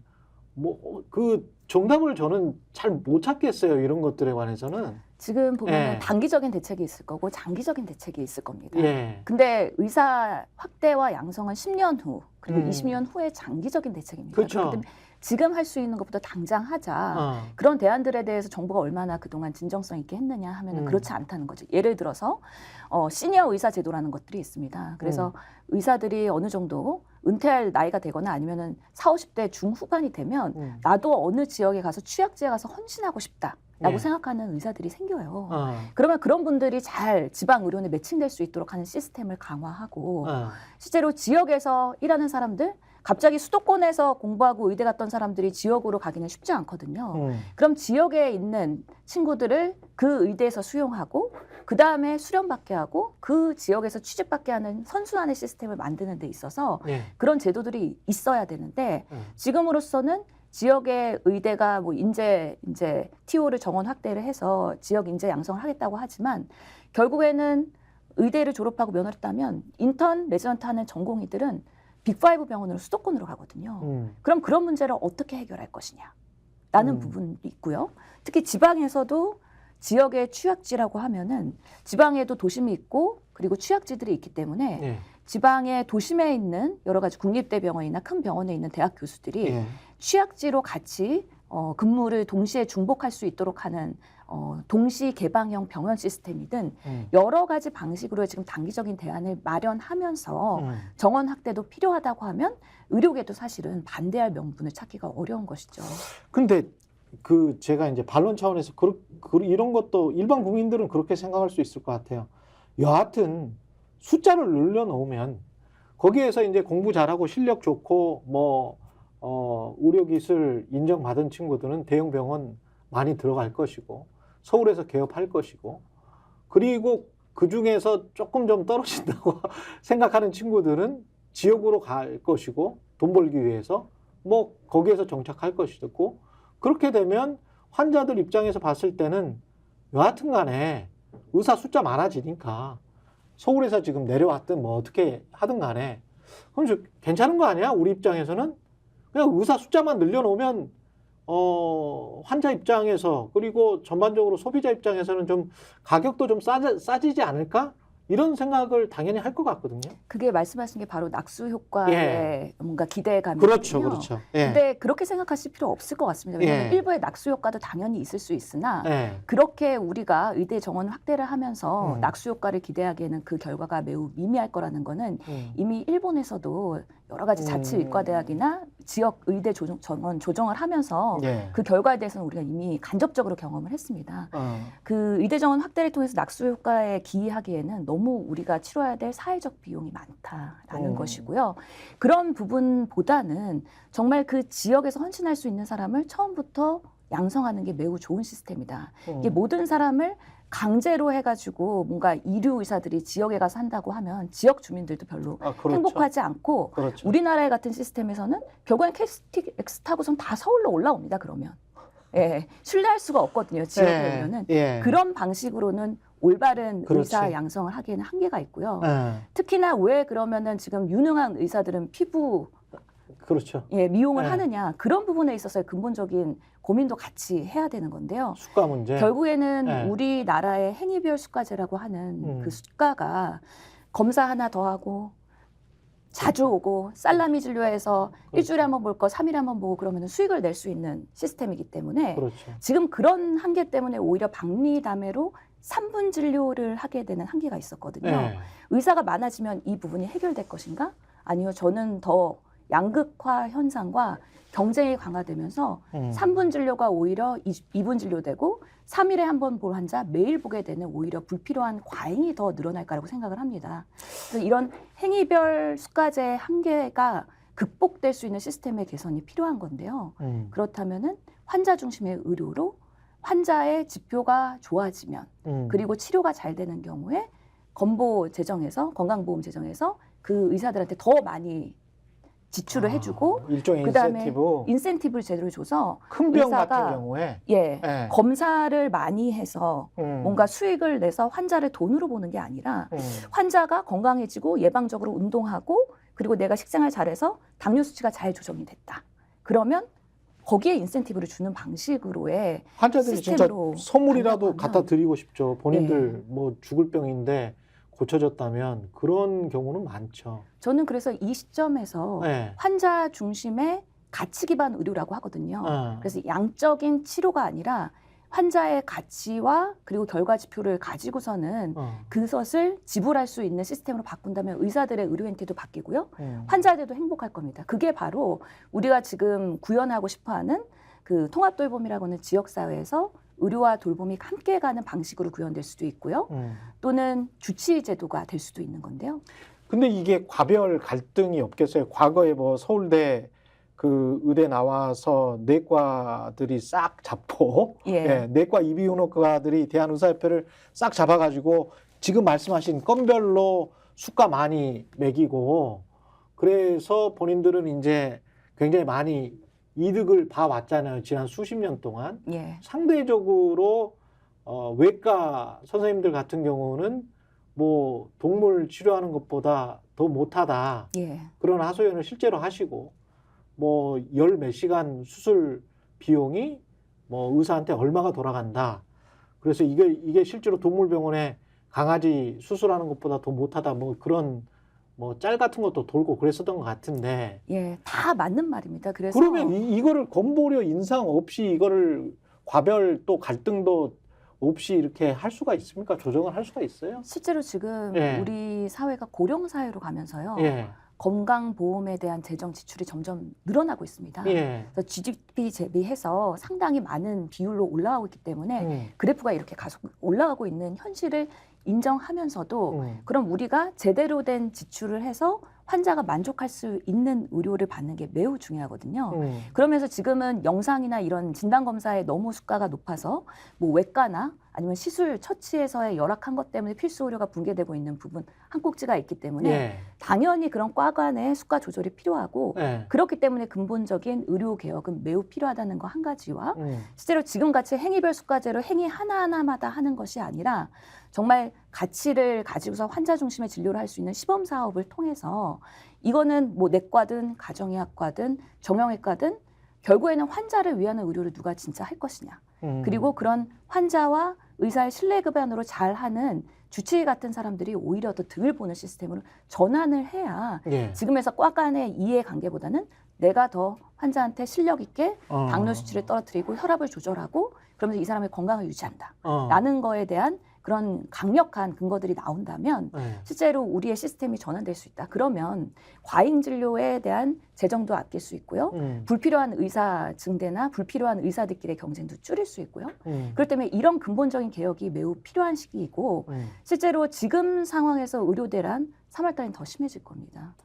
뭐 그 정답을 저는 잘 못 찾겠어요. 이런 것들에 관해서는.
지금 보면
예.
단기적인 대책이 있을 거고 장기적인 대책이 있을 겁니다.
예.
근데 의사 확대와 양성은 10년 후 그리고 20년 후에 장기적기 대책입니다.
그렇죠.
그렇기 때문에 지금 할 수 있는 것보다 당장 하자.
어.
그런 대안들에 대해서 정부가 얼마나 그동안 진정성 있게 했느냐 하면 그렇지 않다는 거죠. 예를 들어서 시니어 의사 제도라는 것들이 있습니다. 그래서 의사들이 어느 정도 은퇴할 나이가 되거나 아니면은 40, 50대 중후반이 되면 나도 어느 지역에 가서 취약지에 가서 헌신하고 싶다라고
예.
생각하는 의사들이 생겨요.
어.
그러면 그런 분들이 잘 지방 의료원에 매칭될 수 있도록 하는 시스템을 강화하고 실제로 지역에서 일하는 사람들 갑자기 수도권에서 공부하고 의대 갔던 사람들이 지역으로 가기는 쉽지 않거든요. 그럼 지역에 있는 친구들을 그 의대에서 수용하고 그 다음에 수련받게 하고 그 지역에서 취직받게 하는 선순환의 시스템을 만드는 데 있어서
예.
그런 제도들이 있어야 되는데 지금으로서는 지역의 의대가 뭐 이제 TO를 정원 확대를 해서 지역 인재 양성을 하겠다고 하지만 결국에는 의대를 졸업하고 면허를 따면 인턴 레지던트 하는 전공의들은 빅5 병원으로 수도권으로 가거든요. 그럼 그런 문제를 어떻게 해결할 것이냐 라는 부분이 있고요. 특히 지방에서도 지역의 취약지라고 하면은 지방에도 도심이 있고 그리고 취약지들이 있기 때문에
예.
지방의 도심에 있는 여러 가지 국립대병원이나 큰 병원에 있는 대학 교수들이
예.
취약지로 같이 근무를 동시에 중복할 수 있도록 하는 동시 개방형 병원 시스템이든 여러 가지 방식으로 지금 단기적인 대안을 마련하면서 정원 확대도 필요하다고 하면 의료계도 사실은 반대할 명분을 찾기가 어려운 것이죠.
근데 제가 이제 반론 차원에서 이런 것도 일반 국민들은 그렇게 생각할 수 있을 것 같아요. 여하튼 숫자를 늘려놓으면 거기에서 이제 공부 잘하고 실력 좋고 뭐 의료기술 인정받은 친구들은 대형 병원 많이 들어갈 것이고 서울에서 개업할 것이고 그리고 그 중에서 조금 좀 떨어진다고 생각하는 친구들은 지역으로 갈 것이고 돈 벌기 위해서 뭐 거기에서 정착할 것이고 그렇게 되면 환자들 입장에서 봤을 때는 여하튼 간에 의사 숫자 많아지니까 서울에서 지금 내려왔든 뭐 어떻게 하든 간에 그럼 괜찮은 거 아니야? 우리 입장에서는 그냥 의사 숫자만 늘려놓으면 환자 입장에서 그리고 전반적으로 소비자 입장에서는 좀 가격도 좀 싸지지 않을까? 이런 생각을 당연히 할 것 같거든요.
그게 말씀하신 게 바로 낙수 효과에
예.
뭔가 기대감이거든요.
그렇죠, 그렇죠. 예.
근데 그렇게 생각하실 필요 없을 것 같습니다. 왜냐하면
예.
일부의 낙수 효과도 당연히 있을 수 있으나
예.
그렇게 우리가 의대 정원 확대를 하면서 낙수 효과를 기대하기에는 그 결과가 매우 미미할 거라는 거는 이미 일본에서도 여러 가지 자치의과대학이나 지역 의대 정원 조정을 하면서
예.
그 결과에 대해서는 우리가 이미 간접적으로 경험을 했습니다. 그 의대 정원 확대를 통해서 낙수 효과에 기이하기에는 너무 우리가 치러야 될 사회적 비용이 많다라는 것이고요. 그런 부분보다는 정말 그 지역에서 헌신할 수 있는 사람을 처음부터 양성하는 게 매우 좋은 시스템이다. 이게 모든 사람을 강제로 해가지고 뭔가 이류 의사들이 지역에 가서 한다고 하면 지역 주민들도 별로
그렇죠.
행복하지 않고
그렇죠.
우리나라의 같은 시스템에서는 결국엔 KTX 타고선 다 서울로 올라옵니다. 그러면 예, 신뢰할 수가 없거든요. 지역에 오면은
예.
그런 방식으로는 올바른
그렇지.
의사 양성을 하기에는 한계가 있고요.
예.
특히나 왜 그러면은 지금 유능한 의사들은 피부
그렇죠.
미용을
네.
하느냐 그런 부분에 있어서의 근본적인 고민도 같이 해야 되는 건데요.
수가 문제.
결국에는
네.
우리나라의 행위별 수가제라고 하는 그 수가가 검사 하나 더 하고 자주 오고 살라미 진료해서 일주일에 한 번 볼 거 3일에 한 번 보고 그러면 수익을 낼 수 있는 시스템이기 때문에
그렇죠.
지금 그런 한계 때문에 오히려 박리담회로 3분 진료를 하게 되는 한계가 있었거든요.
예.
의사가 많아지면 이 부분이 해결될 것인가? 아니요. 저는 더 양극화 현상과 경쟁이 강화되면서 3분 진료가 오히려 2분 진료되고 3일에 한 번 볼 환자 매일 보게 되는 오히려 불필요한 과잉이 더 늘어날 거라고 생각을 합니다. 그래서 이런 행위별 수가제의 한계가 극복될 수 있는 시스템의 개선이 필요한 건데요. 그렇다면은 환자 중심의 의료로 환자의 지표가 좋아지면 그리고 치료가 잘 되는 경우에 건보 재정에서 건강보험 재정에서 그 의사들한테 더 많이 지출을 해주고
일종의
그다음에
인센티브.
인센티브를 제대로 줘서
큰 병
의사가
같은 경우에
예,
예.
검사를 많이 해서 뭔가 수익을 내서 환자를 돈으로 보는 게 아니라 환자가 건강해지고 예방적으로 운동하고 그리고 내가 식생활 잘해서 당뇨 수치가 잘 조정이 됐다. 그러면 거기에 인센티브를 주는 방식으로의
환자들이 진짜
시스템으로
선물이라도
간다고
갖다
하면
드리고 싶죠. 본인들
네.
뭐 죽을 병인데 고쳐졌다면 그런 경우는 많죠.
저는 그래서 이 시점에서
네.
환자 중심의 가치 기반 의료라고 하거든요. 그래서 양적인 치료가 아니라 환자의 가치와 그리고 결과 지표를 가지고서는 그것을 지불할 수 있는 시스템으로 바꾼다면 의사들의 의료 행태도 바뀌고요. 환자들도 행복할 겁니다. 그게 바로 우리가 지금 구현하고 싶어하는 그 통합돌봄이라고 하는 지역사회에서 의료와 돌봄이 함께 가는 방식으로 구현될 수도 있고요. 또는 주치의 제도가 될 수도 있는 건데요.
근데 이게 과별 갈등이 없겠어요. 과거에 뭐 서울대 그 의대 나와서 내과들이 싹 잡고 예, 내과 이비인후과들이 대한의사협회를 싹 잡아가지고 지금 말씀하신 건별로 수가 많이 매기고 그래서 본인들은 이제 굉장히 많이 이득을 봐왔잖아요. 지난 수십 년 동안.
예.
상대적으로 외과 선생님들 같은 경우는 뭐 동물 치료하는 것보다 더 못하다.
예.
그런 하소연을 실제로 하시고 뭐 열 몇 시간 수술 비용이 뭐 의사한테 얼마가 돌아간다. 그래서 이게 실제로 동물병원에 강아지 수술하는 것보다 더 못하다. 뭐 그런 뭐 짤 같은 것도 돌고 그랬었던 것 같은데.
예, 다 맞는 말입니다. 그래서
그러면 이거를 건보료 인상 없이 이거를 과별 또 갈등도 없이 이렇게 할 수가 있습니까? 조정을 할 수가 있어요?
실제로 지금
예.
우리 사회가 고령 사회로 가면서요.
예.
건강보험에 대한 재정 지출이 점점 늘어나고 있습니다.
예.
그래서 GDP 대비해서 상당히 많은 비율로 올라가고 있기 때문에 그래프가 이렇게 계속 올라가고 있는 현실을 인정하면서도 그럼 우리가 제대로 된 지출을 해서 환자가 만족할 수 있는 의료를 받는 게 매우 중요하거든요. 그러면서 지금은 영상이나 이런 진단검사에 너무 수가가 높아서 뭐 외과나 아니면 시술 처치에서의 열악한 것 때문에 필수 의료가 붕괴되고 있는 부분 한 꼭지가 있기 때문에
예.
당연히 그런 과 간의 수가 조절이 필요하고
예.
그렇기 때문에 근본적인 의료 개혁은 매우 필요하다는 거 한 가지와 실제로 지금같이 행위별 수가제로 행위 하나하나마다 하는 것이 아니라 정말 가치를 가지고서 환자 중심의 진료를 할 수 있는 시범 사업을 통해서 이거는 뭐 내과든 가정의학과든 정형외과든 결국에는 환자를 위한 의료를 누가 진짜 할 것이냐. 그리고 그런 환자와 의사의 신뢰 기반으로 잘하는 주치의 같은 사람들이 오히려 더 득을 보는 시스템으로 전환을 해야
예.
지금에서 과 간의 이해관계보다는 내가 더 환자한테 실력 있게 당뇨 수치를 떨어뜨리고 혈압을 조절하고 그러면서 이 사람의 건강을 유지한다. 라는 거에 대한 그런 강력한 근거들이 나온다면
예.
실제로 우리의 시스템이 전환될 수 있다. 그러면 과잉 진료에 대한 재정도 아낄 수 있고요. 불필요한 의사 증대나 불필요한 의사들끼리의 경쟁도 줄일 수 있고요. 그렇기 때문에 이런 근본적인 개혁이 매우 필요한 시기이고 실제로 지금 상황에서 의료 대란 3월 달엔 더 심해질 겁니다.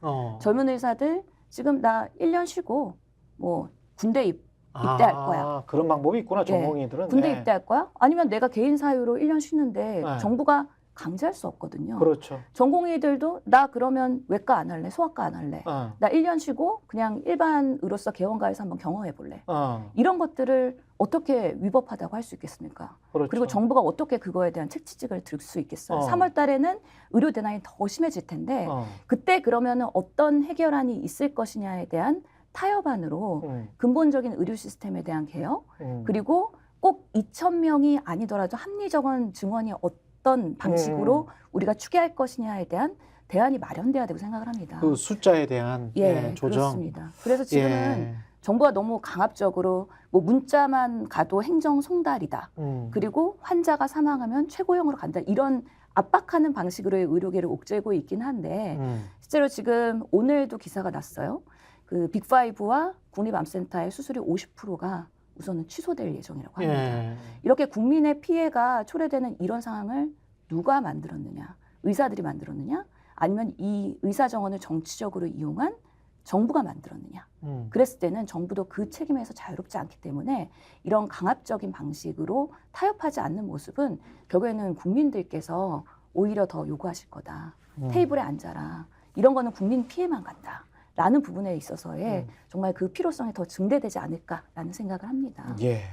젊은 의사들 지금 나 1년 쉬고 뭐 군대 입대할 거야.
그런 방법이 있구나,
예.
전공의들은.
군대
예.
입대할 거야? 아니면 내가 개인 사유로 1년 쉬는데
네.
정부가 강제할 수 없거든요.
그렇죠.
전공의들도 나 그러면 외과 안 할래, 소아과 안 할래.
어.
나 1년 쉬고 그냥 일반으로서 개원가에서 한번 경험해 볼래.
어.
이런 것들을 어떻게 위법하다고 할 수 있겠습니까?
그렇죠.
그리고 정부가 어떻게 그거에 대한 책지직을 들 수 있겠어요? 3월 달에는 의료 대란이 더 심해질 텐데 그때 그러면은 어떤 해결안이 있을 것이냐에 대한 타협안으로 근본적인 의료 시스템에 대한 개혁 그리고 꼭 2,000명이 아니더라도 합리적인 증원이 어떤 방식으로 우리가 추계할 것이냐에 대한 대안이 마련돼야 되고 생각을 합니다.
그 숫자에 대한
예,
조정.
그렇습니다. 그래서 지금은
예.
정부가 너무 강압적으로 뭐 문자만 가도 행정 송달이다. 그리고 환자가 사망하면 최고형으로 간다. 이런 압박하는 방식으로의 의료계를 옥죄고 있긴 한데 실제로 지금 오늘도 기사가 났어요. 그 빅5와 국립암센터의 수수료 50%가 우선은 취소될 예정이라고 합니다.
예.
이렇게 국민의 피해가 초래되는 이런 상황을 누가 만들었느냐? 의사들이 만들었느냐? 아니면 이 의사 정원을 정치적으로 이용한 정부가 만들었느냐? 그랬을 때는 정부도 그 책임에서 자유롭지 않기 때문에 이런 강압적인 방식으로 타협하지 않는 모습은 결국에는 국민들께서 오히려 더 요구하실 거다. 테이블에 앉아라. 이런 거는 국민 피해만 간다. 라는 부분에 있어서의 정말 그 필요성이 더 증대되지 않을까라는 생각을 합니다.
예.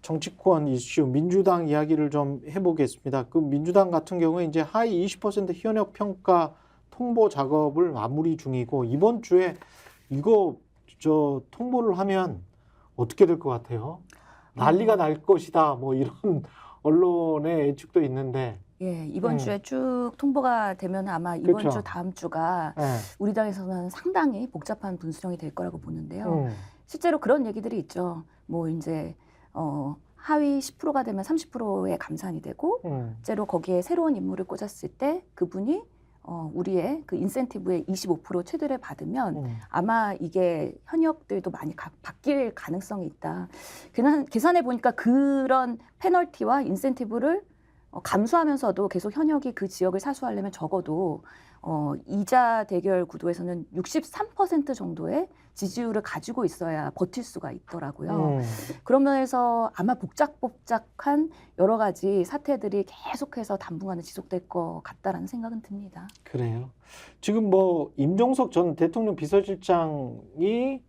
정치권 이슈 민주당 이야기를 좀 해보겠습니다. 그 민주당 같은 경우에 이제 하위 20% 현역 평가 통보 작업을 마무리 중이고 이번 주에 이거 통보를 하면 어떻게 될 것 같아요? 난리가 날 것이다. 뭐 이런 언론의 예측도 있는데.
예, 이번 주에 쭉 통보가 되면 아마 이번
그렇죠.
주 다음 주가
예.
우리 당에서는 상당히 복잡한 분수령이 될 거라고 보는데요. 실제로 그런 얘기들이 있죠. 뭐 이제 하위 10%가 되면 30%의 감산이 되고 실제로 거기에 새로운 인물을 꽂았을 때 그분이 우리의 그 인센티브의 25% 최대를 받으면 아마 이게 현역들도 많이 바뀔 가능성이 있다. 계산해 보니까 그런 페널티와 인센티브를 감수하면서도 계속 현역이 그 지역을 사수하려면 적어도 이자 대결 구도에서는 63% 정도의 지지율을 가지고 있어야 버틸 수가 있더라고요. 그런 면에서 아마 복작복작한 여러 가지 사태들이 계속해서 당분간은 지속될 것 같다라는 생각은 듭니다.
그래요. 지금 뭐 임종석 전 대통령 비서실장이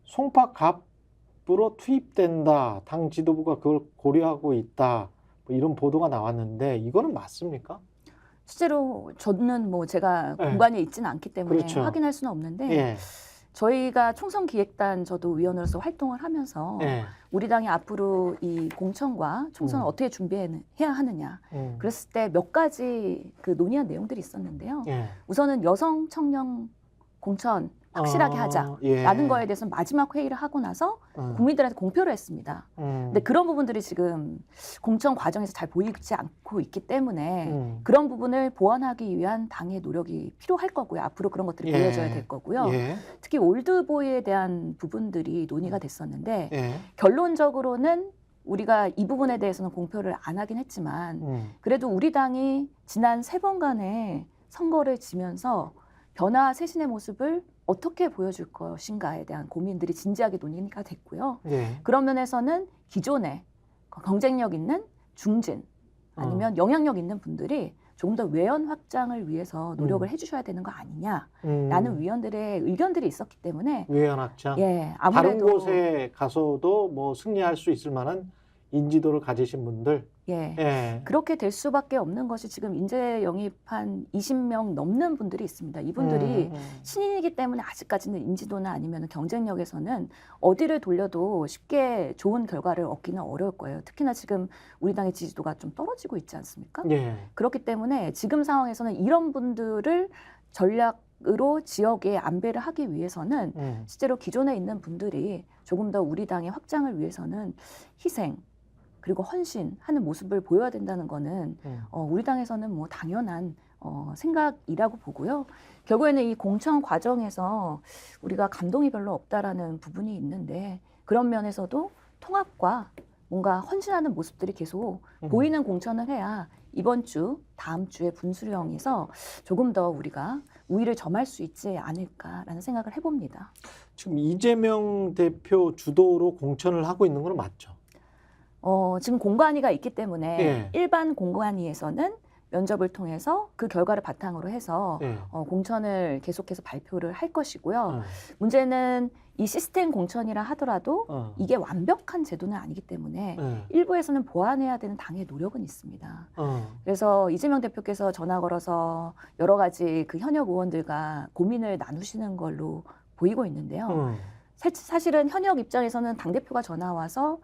송파갑으로 투입된다. 당 지도부가 그걸 고려하고 있다. 뭐 이런 보도가 나왔는데 이거는 맞습니까?
실제로 저는 뭐 제가
네.
공간에 있지는 않기 때문에
그렇죠.
확인할 수는 없는데
예.
저희가 총선 기획단 저도 위원으로서 활동을 하면서
예.
우리 당이 앞으로 이 공천과 총선을 어떻게 준비해야 하느냐 그랬을 때 몇 가지 그 논의한 내용들이 있었는데요.
예.
우선은 여성 청년 공천 확실하게 하자라는
예.
거에 대해서 마지막 회의를 하고 나서
음.
국민들한테 공표를 했습니다.
음.
근데 그런 부분들이 지금 공천 과정에서 잘 보이지 않고 있기 때문에
음.
그런 부분을 보완하기 위한 당의 노력이 필요할 거고요. 앞으로 그런 것들이
예.
보여져야 될 거고요.
예.
특히 올드보이에 대한 부분들이 논의가 됐었는데
예.
결론적으로는 우리가 이 부분에 대해서는 공표를 안 하긴 했지만 그래도 우리 당이 지난 3번간의 선거를 지면서 변화 쇄신의 모습을 어떻게 보여줄 것인가에 대한 고민들이 진지하게 논의가 됐고요.
예.
그런 면에서는 기존에 경쟁력 있는 중진 아니면 영향력 있는 분들이 조금 더 외연 확장을 위해서 노력을 해주셔야 되는 거 아니냐라는 위원들의 의견들이 있었기 때문에
외연 확장.
예,
다른
아무래도
곳에 가서도 뭐 승리할 수 있을 만한 인지도를 가지신 분들.
예,
예.
그렇게 될 수밖에 없는 것이 지금 인재 영입한 20명 넘는 분들이 있습니다. 이분들이 신인이기 때문에 아직까지는 인지도나 아니면 경쟁력에서는 어디를 돌려도 쉽게 좋은 결과를 얻기는 어려울 거예요. 특히나 지금 우리 당의 지지도가 좀 떨어지고 있지 않습니까?
예.
그렇기 때문에 지금 상황에서는 이런 분들을 전략으로 지역에 안배를 하기 위해서는 실제로 기존에 있는 분들이 조금 더 우리 당의 확장을 위해서는 희생 그리고 헌신하는 모습을 보여야 된다는 거는 우리 당에서는 뭐 당연한 생각이라고 보고요. 결국에는 이 공천 과정에서 우리가 감동이 별로 없다라는 부분이 있는데 그런 면에서도 통합과 뭔가 헌신하는 모습들이 계속 보이는 공천을 해야 이번 주, 다음 주에 분수령에서 조금 더 우리가 우위를 점할 수 있지 않을까라는 생각을 해봅니다.
지금 이재명 대표 주도로 공천을 하고 있는 건 맞죠?
지금 공관위가 있기 때문에
예.
일반 공관위에서는 면접을 통해서 그 결과를 바탕으로 해서
예.
공천을 계속해서 발표를 할 것이고요. 문제는 이 시스템 공천이라 하더라도 이게 완벽한 제도는 아니기 때문에 일부에서는 보완해야 되는 당의 노력은 있습니다. 그래서 이재명 대표께서 전화 걸어서 여러 가지 그 현역 의원들과 고민을 나누시는 걸로 보이고 있는데요. 사실은 현역 입장에서는 당대표가 전화 와서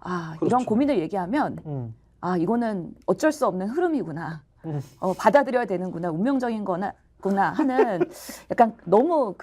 그렇죠.
이런 고민을 얘기하면 이거는 어쩔 수 없는 흐름이구나. 받아들여야 되는구나. 운명적인 구나 하는 약간 너무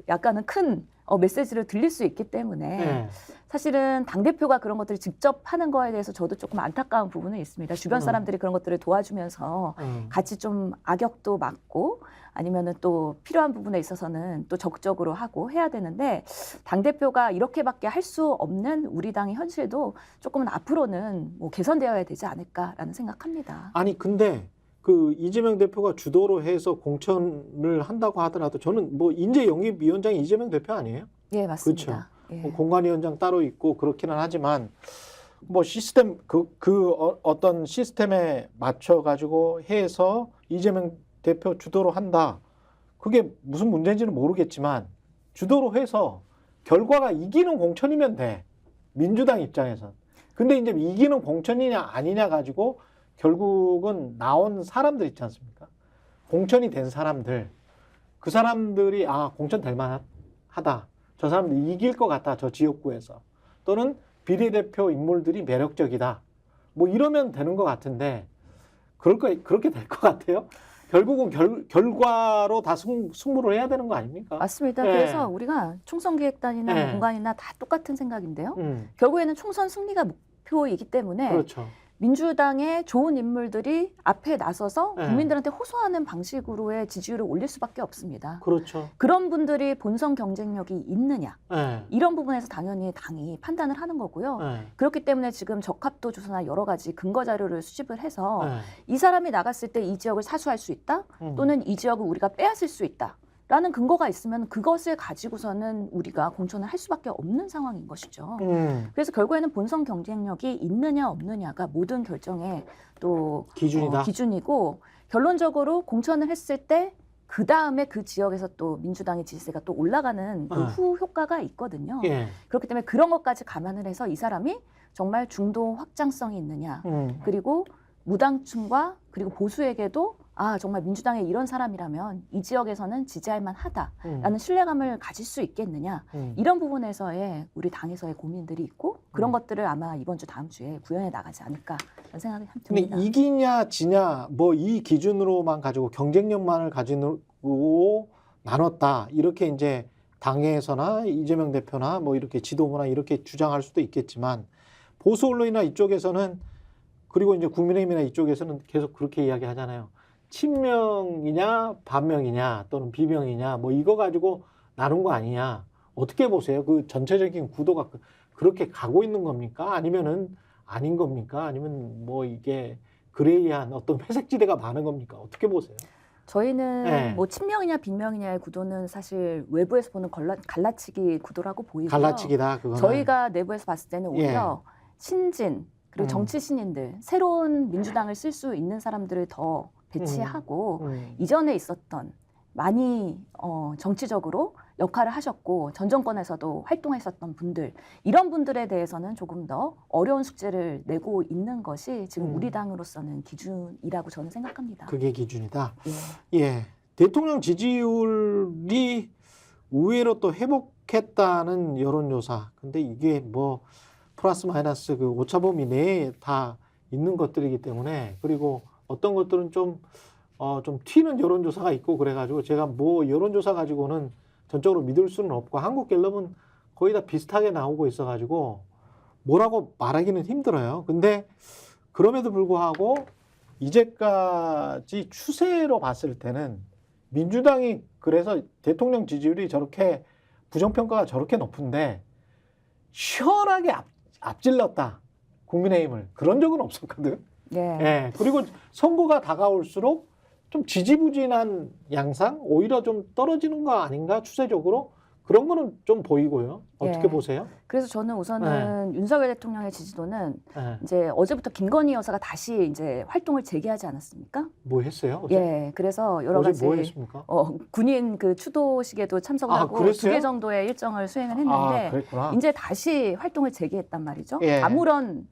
약간은 큰 메시지를 들릴 수 있기 때문에 사실은 당대표가 그런 것들을 직접 하는 거에 대해서 저도 조금 안타까운 부분은 있습니다. 주변 사람들이 그런 것들을 도와주면서 같이 좀 악역도 막고 아니면은 또 필요한 부분에 있어서는 또 적극적으로 하고 해야 되는데 당대표가 이렇게밖에 할 수 없는 우리 당의 현실도 조금은 앞으로는 뭐 개선되어야 되지 않을까라는 생각합니다.
아니 근데 그 이재명 대표가 주도로 해서 공천을 한다고 하더라도 저는 뭐 인재 영입위원장이 이재명 대표 아니에요?
예, 맞습니다. 예.
뭐 공관위원장 따로 있고 그렇기는 하지만 뭐 시스템 어떤 시스템에 맞춰 가지고 해서 이재명 대표 주도로 한다. 그게 무슨 문제인지는 모르겠지만 주도로 해서 결과가 이기는 공천이면 돼. 민주당 입장에선. 근데 이제 이기는 공천이냐 아니냐 가지고 결국은 나온 사람들 있지 않습니까? 공천이 된 사람들. 그 사람들이 공천 될 만하다. 저 사람들 이길 것 같다. 저 지역구에서. 또는 비례대표 인물들이 매력적이다. 뭐 이러면 되는 것 같은데 그렇게 될 것 같아요? 결국은 결과로 다 승부를 해야 되는 거 아닙니까?
맞습니다.
예.
그래서 우리가 총선기획단이나
예.
공관이나 다 똑같은 생각인데요. 결국에는 총선 승리가 목표이기 때문에
그렇죠.
민주당의 좋은 인물들이 앞에 나서서
예.
국민들한테 호소하는 방식으로의 지지율을 올릴 수밖에 없습니다.
그렇죠.
그런 분들이 본선 경쟁력이 있느냐
예.
이런 부분에서 당연히 당이 판단을 하는 거고요.
예.
그렇기 때문에 지금 적합도 조사나 여러 가지 근거 자료를 수집을 해서
예.
이 사람이 나갔을 때 이 지역을 사수할 수 있다 또는 이 지역을 우리가 빼앗을 수 있다 라는 근거가 있으면 그것을 가지고서는 우리가 공천을 할 수밖에 없는 상황인 것이죠. 그래서 결국에는 본선 경쟁력이 있느냐 없느냐가 모든 결정의 또
기준이다.
기준이고 결론적으로 공천을 했을 때 그 다음에 그 지역에서 또 민주당의 지지세가 또 올라가는 그 후 효과가 있거든요.
예.
그렇기 때문에 그런 것까지 감안을 해서 이 사람이 정말 중도 확장성이 있느냐 그리고 무당층과 그리고 보수에게도 아 정말 민주당에 이런 사람이라면 이 지역에서는 지지할 만하다라는
음.
신뢰감을 가질 수 있겠느냐 이런 부분에서의 우리 당에서의 고민들이 있고 그런 것들을 아마 이번 주 다음 주에 구현해 나가지 않을까 라는 생각이
근데
듭니다.
이기냐 지냐 뭐 이 기준으로만 가지고 경쟁력만을 가지고 나눴다 이렇게 이제 당에서나 이재명 대표나 뭐 이렇게 지도부나 이렇게 주장할 수도 있겠지만 보수 언론이나 이쪽에서는 그리고 이제 국민의힘이나 이쪽에서는 계속 그렇게 이야기하잖아요. 친명이냐 반명이냐 또는 비명이냐 뭐 이거 가지고 나눈 거 아니냐. 어떻게 보세요? 그 전체적인 구도가 그렇게 가고 있는 겁니까? 아니면은 아닌 겁니까? 아니면 뭐 이게 그레이한 어떤 회색지대가 많은 겁니까? 어떻게 보세요?
저희는
네.
뭐 친명이냐 빈명이냐의 구도는 사실 외부에서 보는 갈라치기 구도라고 보이고요.
갈라치기다 그거는.
저희가 내부에서 봤을 때는 오히려 신진 그리고
음.
정치 신인들 새로운 민주당을 쓸 수 있는 사람들을 더 배치하고 이전에 있었던 많이 정치적으로 역할을 하셨고 전 정권에서도 활동했었던 분들 이런 분들에 대해서는 조금 더 어려운 숙제를 내고 있는 것이 지금 우리 당으로서는 기준이라고 저는 생각합니다.
그게 기준이다.
예.
예. 대통령 지지율이 의외로 또 회복했다는 여론조사. 근데 이게 뭐 플러스 마이너스 그 오차범위 내에 다 있는 것들이기 때문에 그리고 어떤 것들은 좀 튀는 여론조사가 있고 그래가지고 제가 뭐 여론조사 가지고는 전적으로 믿을 수는 없고 한국갤럽은 거의 다 비슷하게 나오고 있어가지고 뭐라고 말하기는 힘들어요. 근데 그럼에도 불구하고 이제까지 추세로 봤을 때는 민주당이 그래서 대통령 지지율이 저렇게 부정평가가 저렇게 높은데 시원하게 앞질렀다. 국민의힘을. 그런 적은 없었거든.
예.
예. 그리고 선거가 다가올수록 좀 지지부진한 양상, 오히려 좀 떨어지는 거 아닌가 추세적으로 그런 거는 좀 보이고요. 어떻게
예.
보세요?
그래서 저는 우선은 윤석열 대통령의 지지도는
예.
이제 어제부터 김건희 여사가 다시 이제 활동을 재개하지 않았습니까?
뭐 했어요? 어제?
예, 그래서 여러
어제
가지
뭐 했습니까?
군인 그 추도식에도 참석을
아,
하고
그랬어요?
2개 정도의 일정을 수행을 했는데
아, 그랬구나.
이제 다시 활동을 재개했단 말이죠.
예.
아무런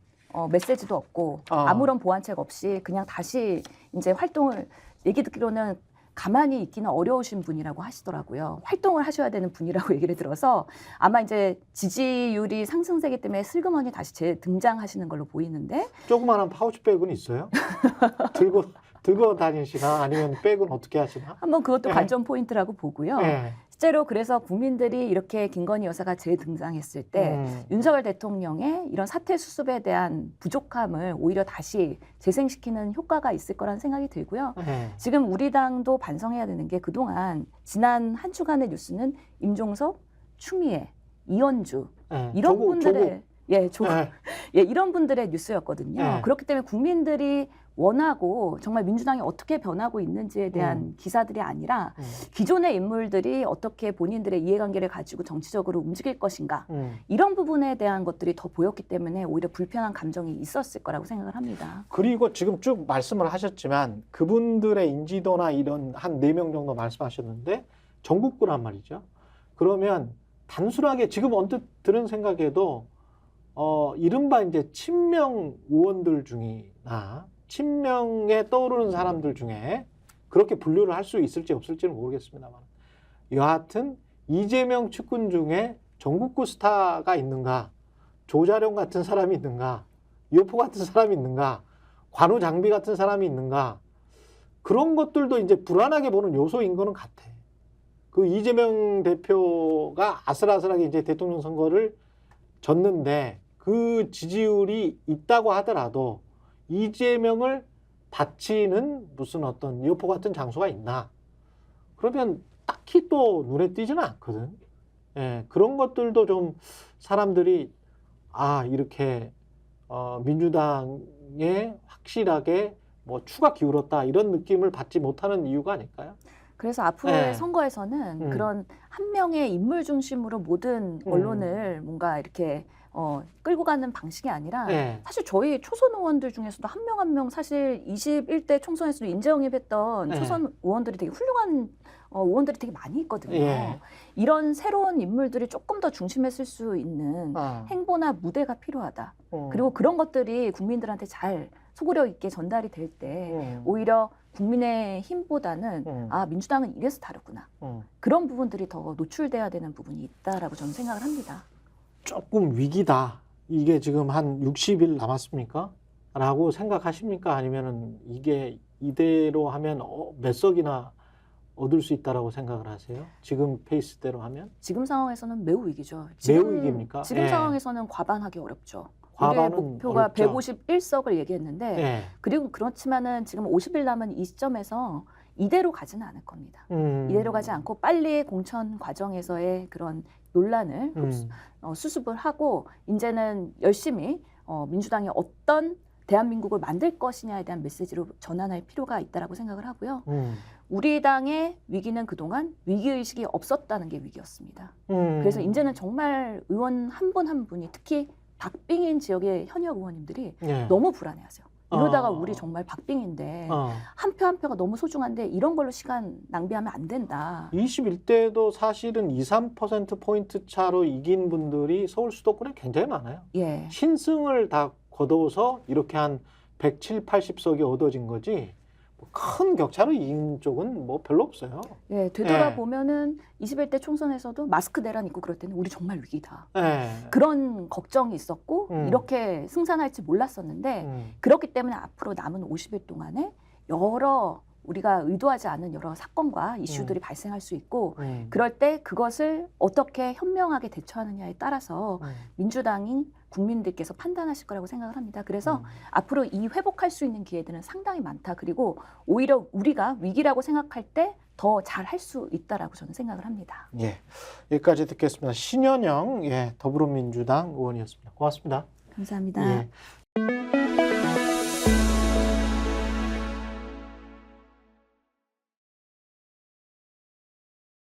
메시지도 없고 아무런 보완책 없이 그냥 다시 이제 활동을 얘기 듣기로는 가만히 있기는 어려우신 분이라고 하시더라고요. 활동을 하셔야 되는 분이라고 얘기를 들어서 아마 이제 지지율이 상승세기 때문에 슬그머니 다시 재등장하시는 걸로 보이는데
조그마한 파우치백은 있어요? 들고 다니시나 아니면 백은 어떻게 하시나?
한번 그것도
예.
관전 포인트라고 보고요.
예.
실제로 그래서 국민들이 이렇게 김건희 여사가 재등장했을 때 윤석열 대통령의 이런 사태 수습에 대한 부족함을 오히려 다시 재생시키는 효과가 있을 거라는 생각이 들고요.
예.
지금 우리 당도 반성해야 되는 게 그동안 지난 한 주간의 뉴스는 임종석, 추미애, 이현주
예.
이런 분들의 조국.
예.
예, 이런 분들의 뉴스였거든요.
네.
그렇기 때문에 국민들이 원하고 정말 민주당이 어떻게 변하고 있는지에 대한 기사들이 아니라 기존의 인물들이 어떻게 본인들의 이해관계를 가지고 정치적으로 움직일 것인가 이런 부분에 대한 것들이 더 보였기 때문에 오히려 불편한 감정이 있었을 거라고 생각을 합니다.
그리고 지금 쭉 말씀을 하셨지만 그분들의 인지도나 이런 한 4명 정도 말씀하셨는데 전국구란 말이죠. 그러면 단순하게 지금 언뜻 들은 생각에도 이른바 이제 친명 의원들 중이나 친명에 떠오르는 사람들 중에 그렇게 분류를 할 수 있을지 없을지는 모르겠습니다만 여하튼 이재명 측근 중에 전국구 스타가 있는가, 조자룡 같은 사람이 있는가, 요포 같은 사람이 있는가, 관우 장비 같은 사람이 있는가 그런 것들도 이제 불안하게 보는 요소인 거는 같아. 그 이재명 대표가 아슬아슬하게 이제 대통령 선거를 졌는데 그 지지율이 있다고 하더라도 이재명을 바치는 무슨 어떤 여포 같은 장소가 있나? 그러면 딱히 또 눈에 띄지는 않거든. 예, 그런 것들도 좀 사람들이 이렇게 민주당에 확실하게 뭐 추가 기울었다 이런 느낌을 받지 못하는 이유가 아닐까요?
그래서 앞으로의
네.
선거에서는 그런 한 명의 인물 중심으로 모든 언론을 뭔가 이렇게 끌고 가는 방식이 아니라
네.
사실 저희 초선 의원들 중에서도 한 명 한 명 사실 21대 총선에서도 인재영입했던
네.
초선 의원들이 되게 훌륭한 의원들이 되게 많이 있거든요.
예.
이런 새로운 인물들이 조금 더 중심에 쓸 수 있는 행보나 무대가 필요하다. 그리고 그런 것들이 국민들한테 잘 소구력 있게 전달이 될 때 오히려 국민의 힘보다는 아 민주당은 이래서 다르구나 그런 부분들이 더 노출돼야 되는 부분이 있다라고 저는 생각을 합니다.
조금 위기다. 이게 지금 한 60일 남았습니까? 라고 생각하십니까? 아니면은 이게 이대로 하면 몇 석이나 얻을 수 있다라고 생각을 하세요? 지금 페이스대로 하면?
지금 상황에서는 매우 위기죠.
매우 위기입니까?
지금
예.
상황에서는 과반하기 어렵죠.
과반은
우리의 목표가
어렵죠.
151석을 얘기했는데
예.
그리고 그렇지만은 지금 50일 남은 이 시점에서 이대로 가지는 않을 겁니다. 이대로 가지 않고 빨리 공천 과정에서의 그런 논란을 수습을 하고 이제는 열심히 민주당이 어떤 대한민국을 만들 것이냐에 대한 메시지로 전환할 필요가 있다라고 생각을 하고요. 우리 당의 위기는 그동안 위기의식이 없었다는 게 위기였습니다. 그래서 이제는 정말 의원 한 분 한 분이 특히 박빙인 지역의 현역 의원님들이
예.
너무 불안해하세요. 이러다가
어.
우리 정말 박빙인데 한 표 한 표가 너무 소중한데 이런 걸로 시간 낭비하면 안 된다.
21대도 사실은 2, 3%포인트 차로 이긴 분들이 서울 수도권에 굉장히 많아요.
예.
신승을 다 거둬서 이렇게 한 107, 80석이 얻어진 거지 큰 격차로 이긴 쪽은 뭐 별로 없어요.
예, 되돌아보면은 21대 총선에서도 마스크 대란 있고 그럴 때는 우리 정말 위기다.
예.
그런 걱정이 있었고 이렇게 승산할지 몰랐었는데 그렇기 때문에 앞으로 남은 50일 동안에 여러 우리가 의도하지 않은 여러 사건과 이슈들이 발생할 수 있고 그럴 때 그것을 어떻게 현명하게 대처하느냐에 따라서 민주당이 국민들께서 판단하실 거라고 생각을 합니다. 그래서 앞으로 이 회복할 수 있는 기회들은 상당히 많다. 그리고 오히려 우리가 위기라고 생각할 때 더 잘 할 수 있다라고 저는 생각을 합니다.
예. 여기까지 듣겠습니다. 신현영 더불어민주당 의원이었습니다. 고맙습니다.
감사합니다.
예.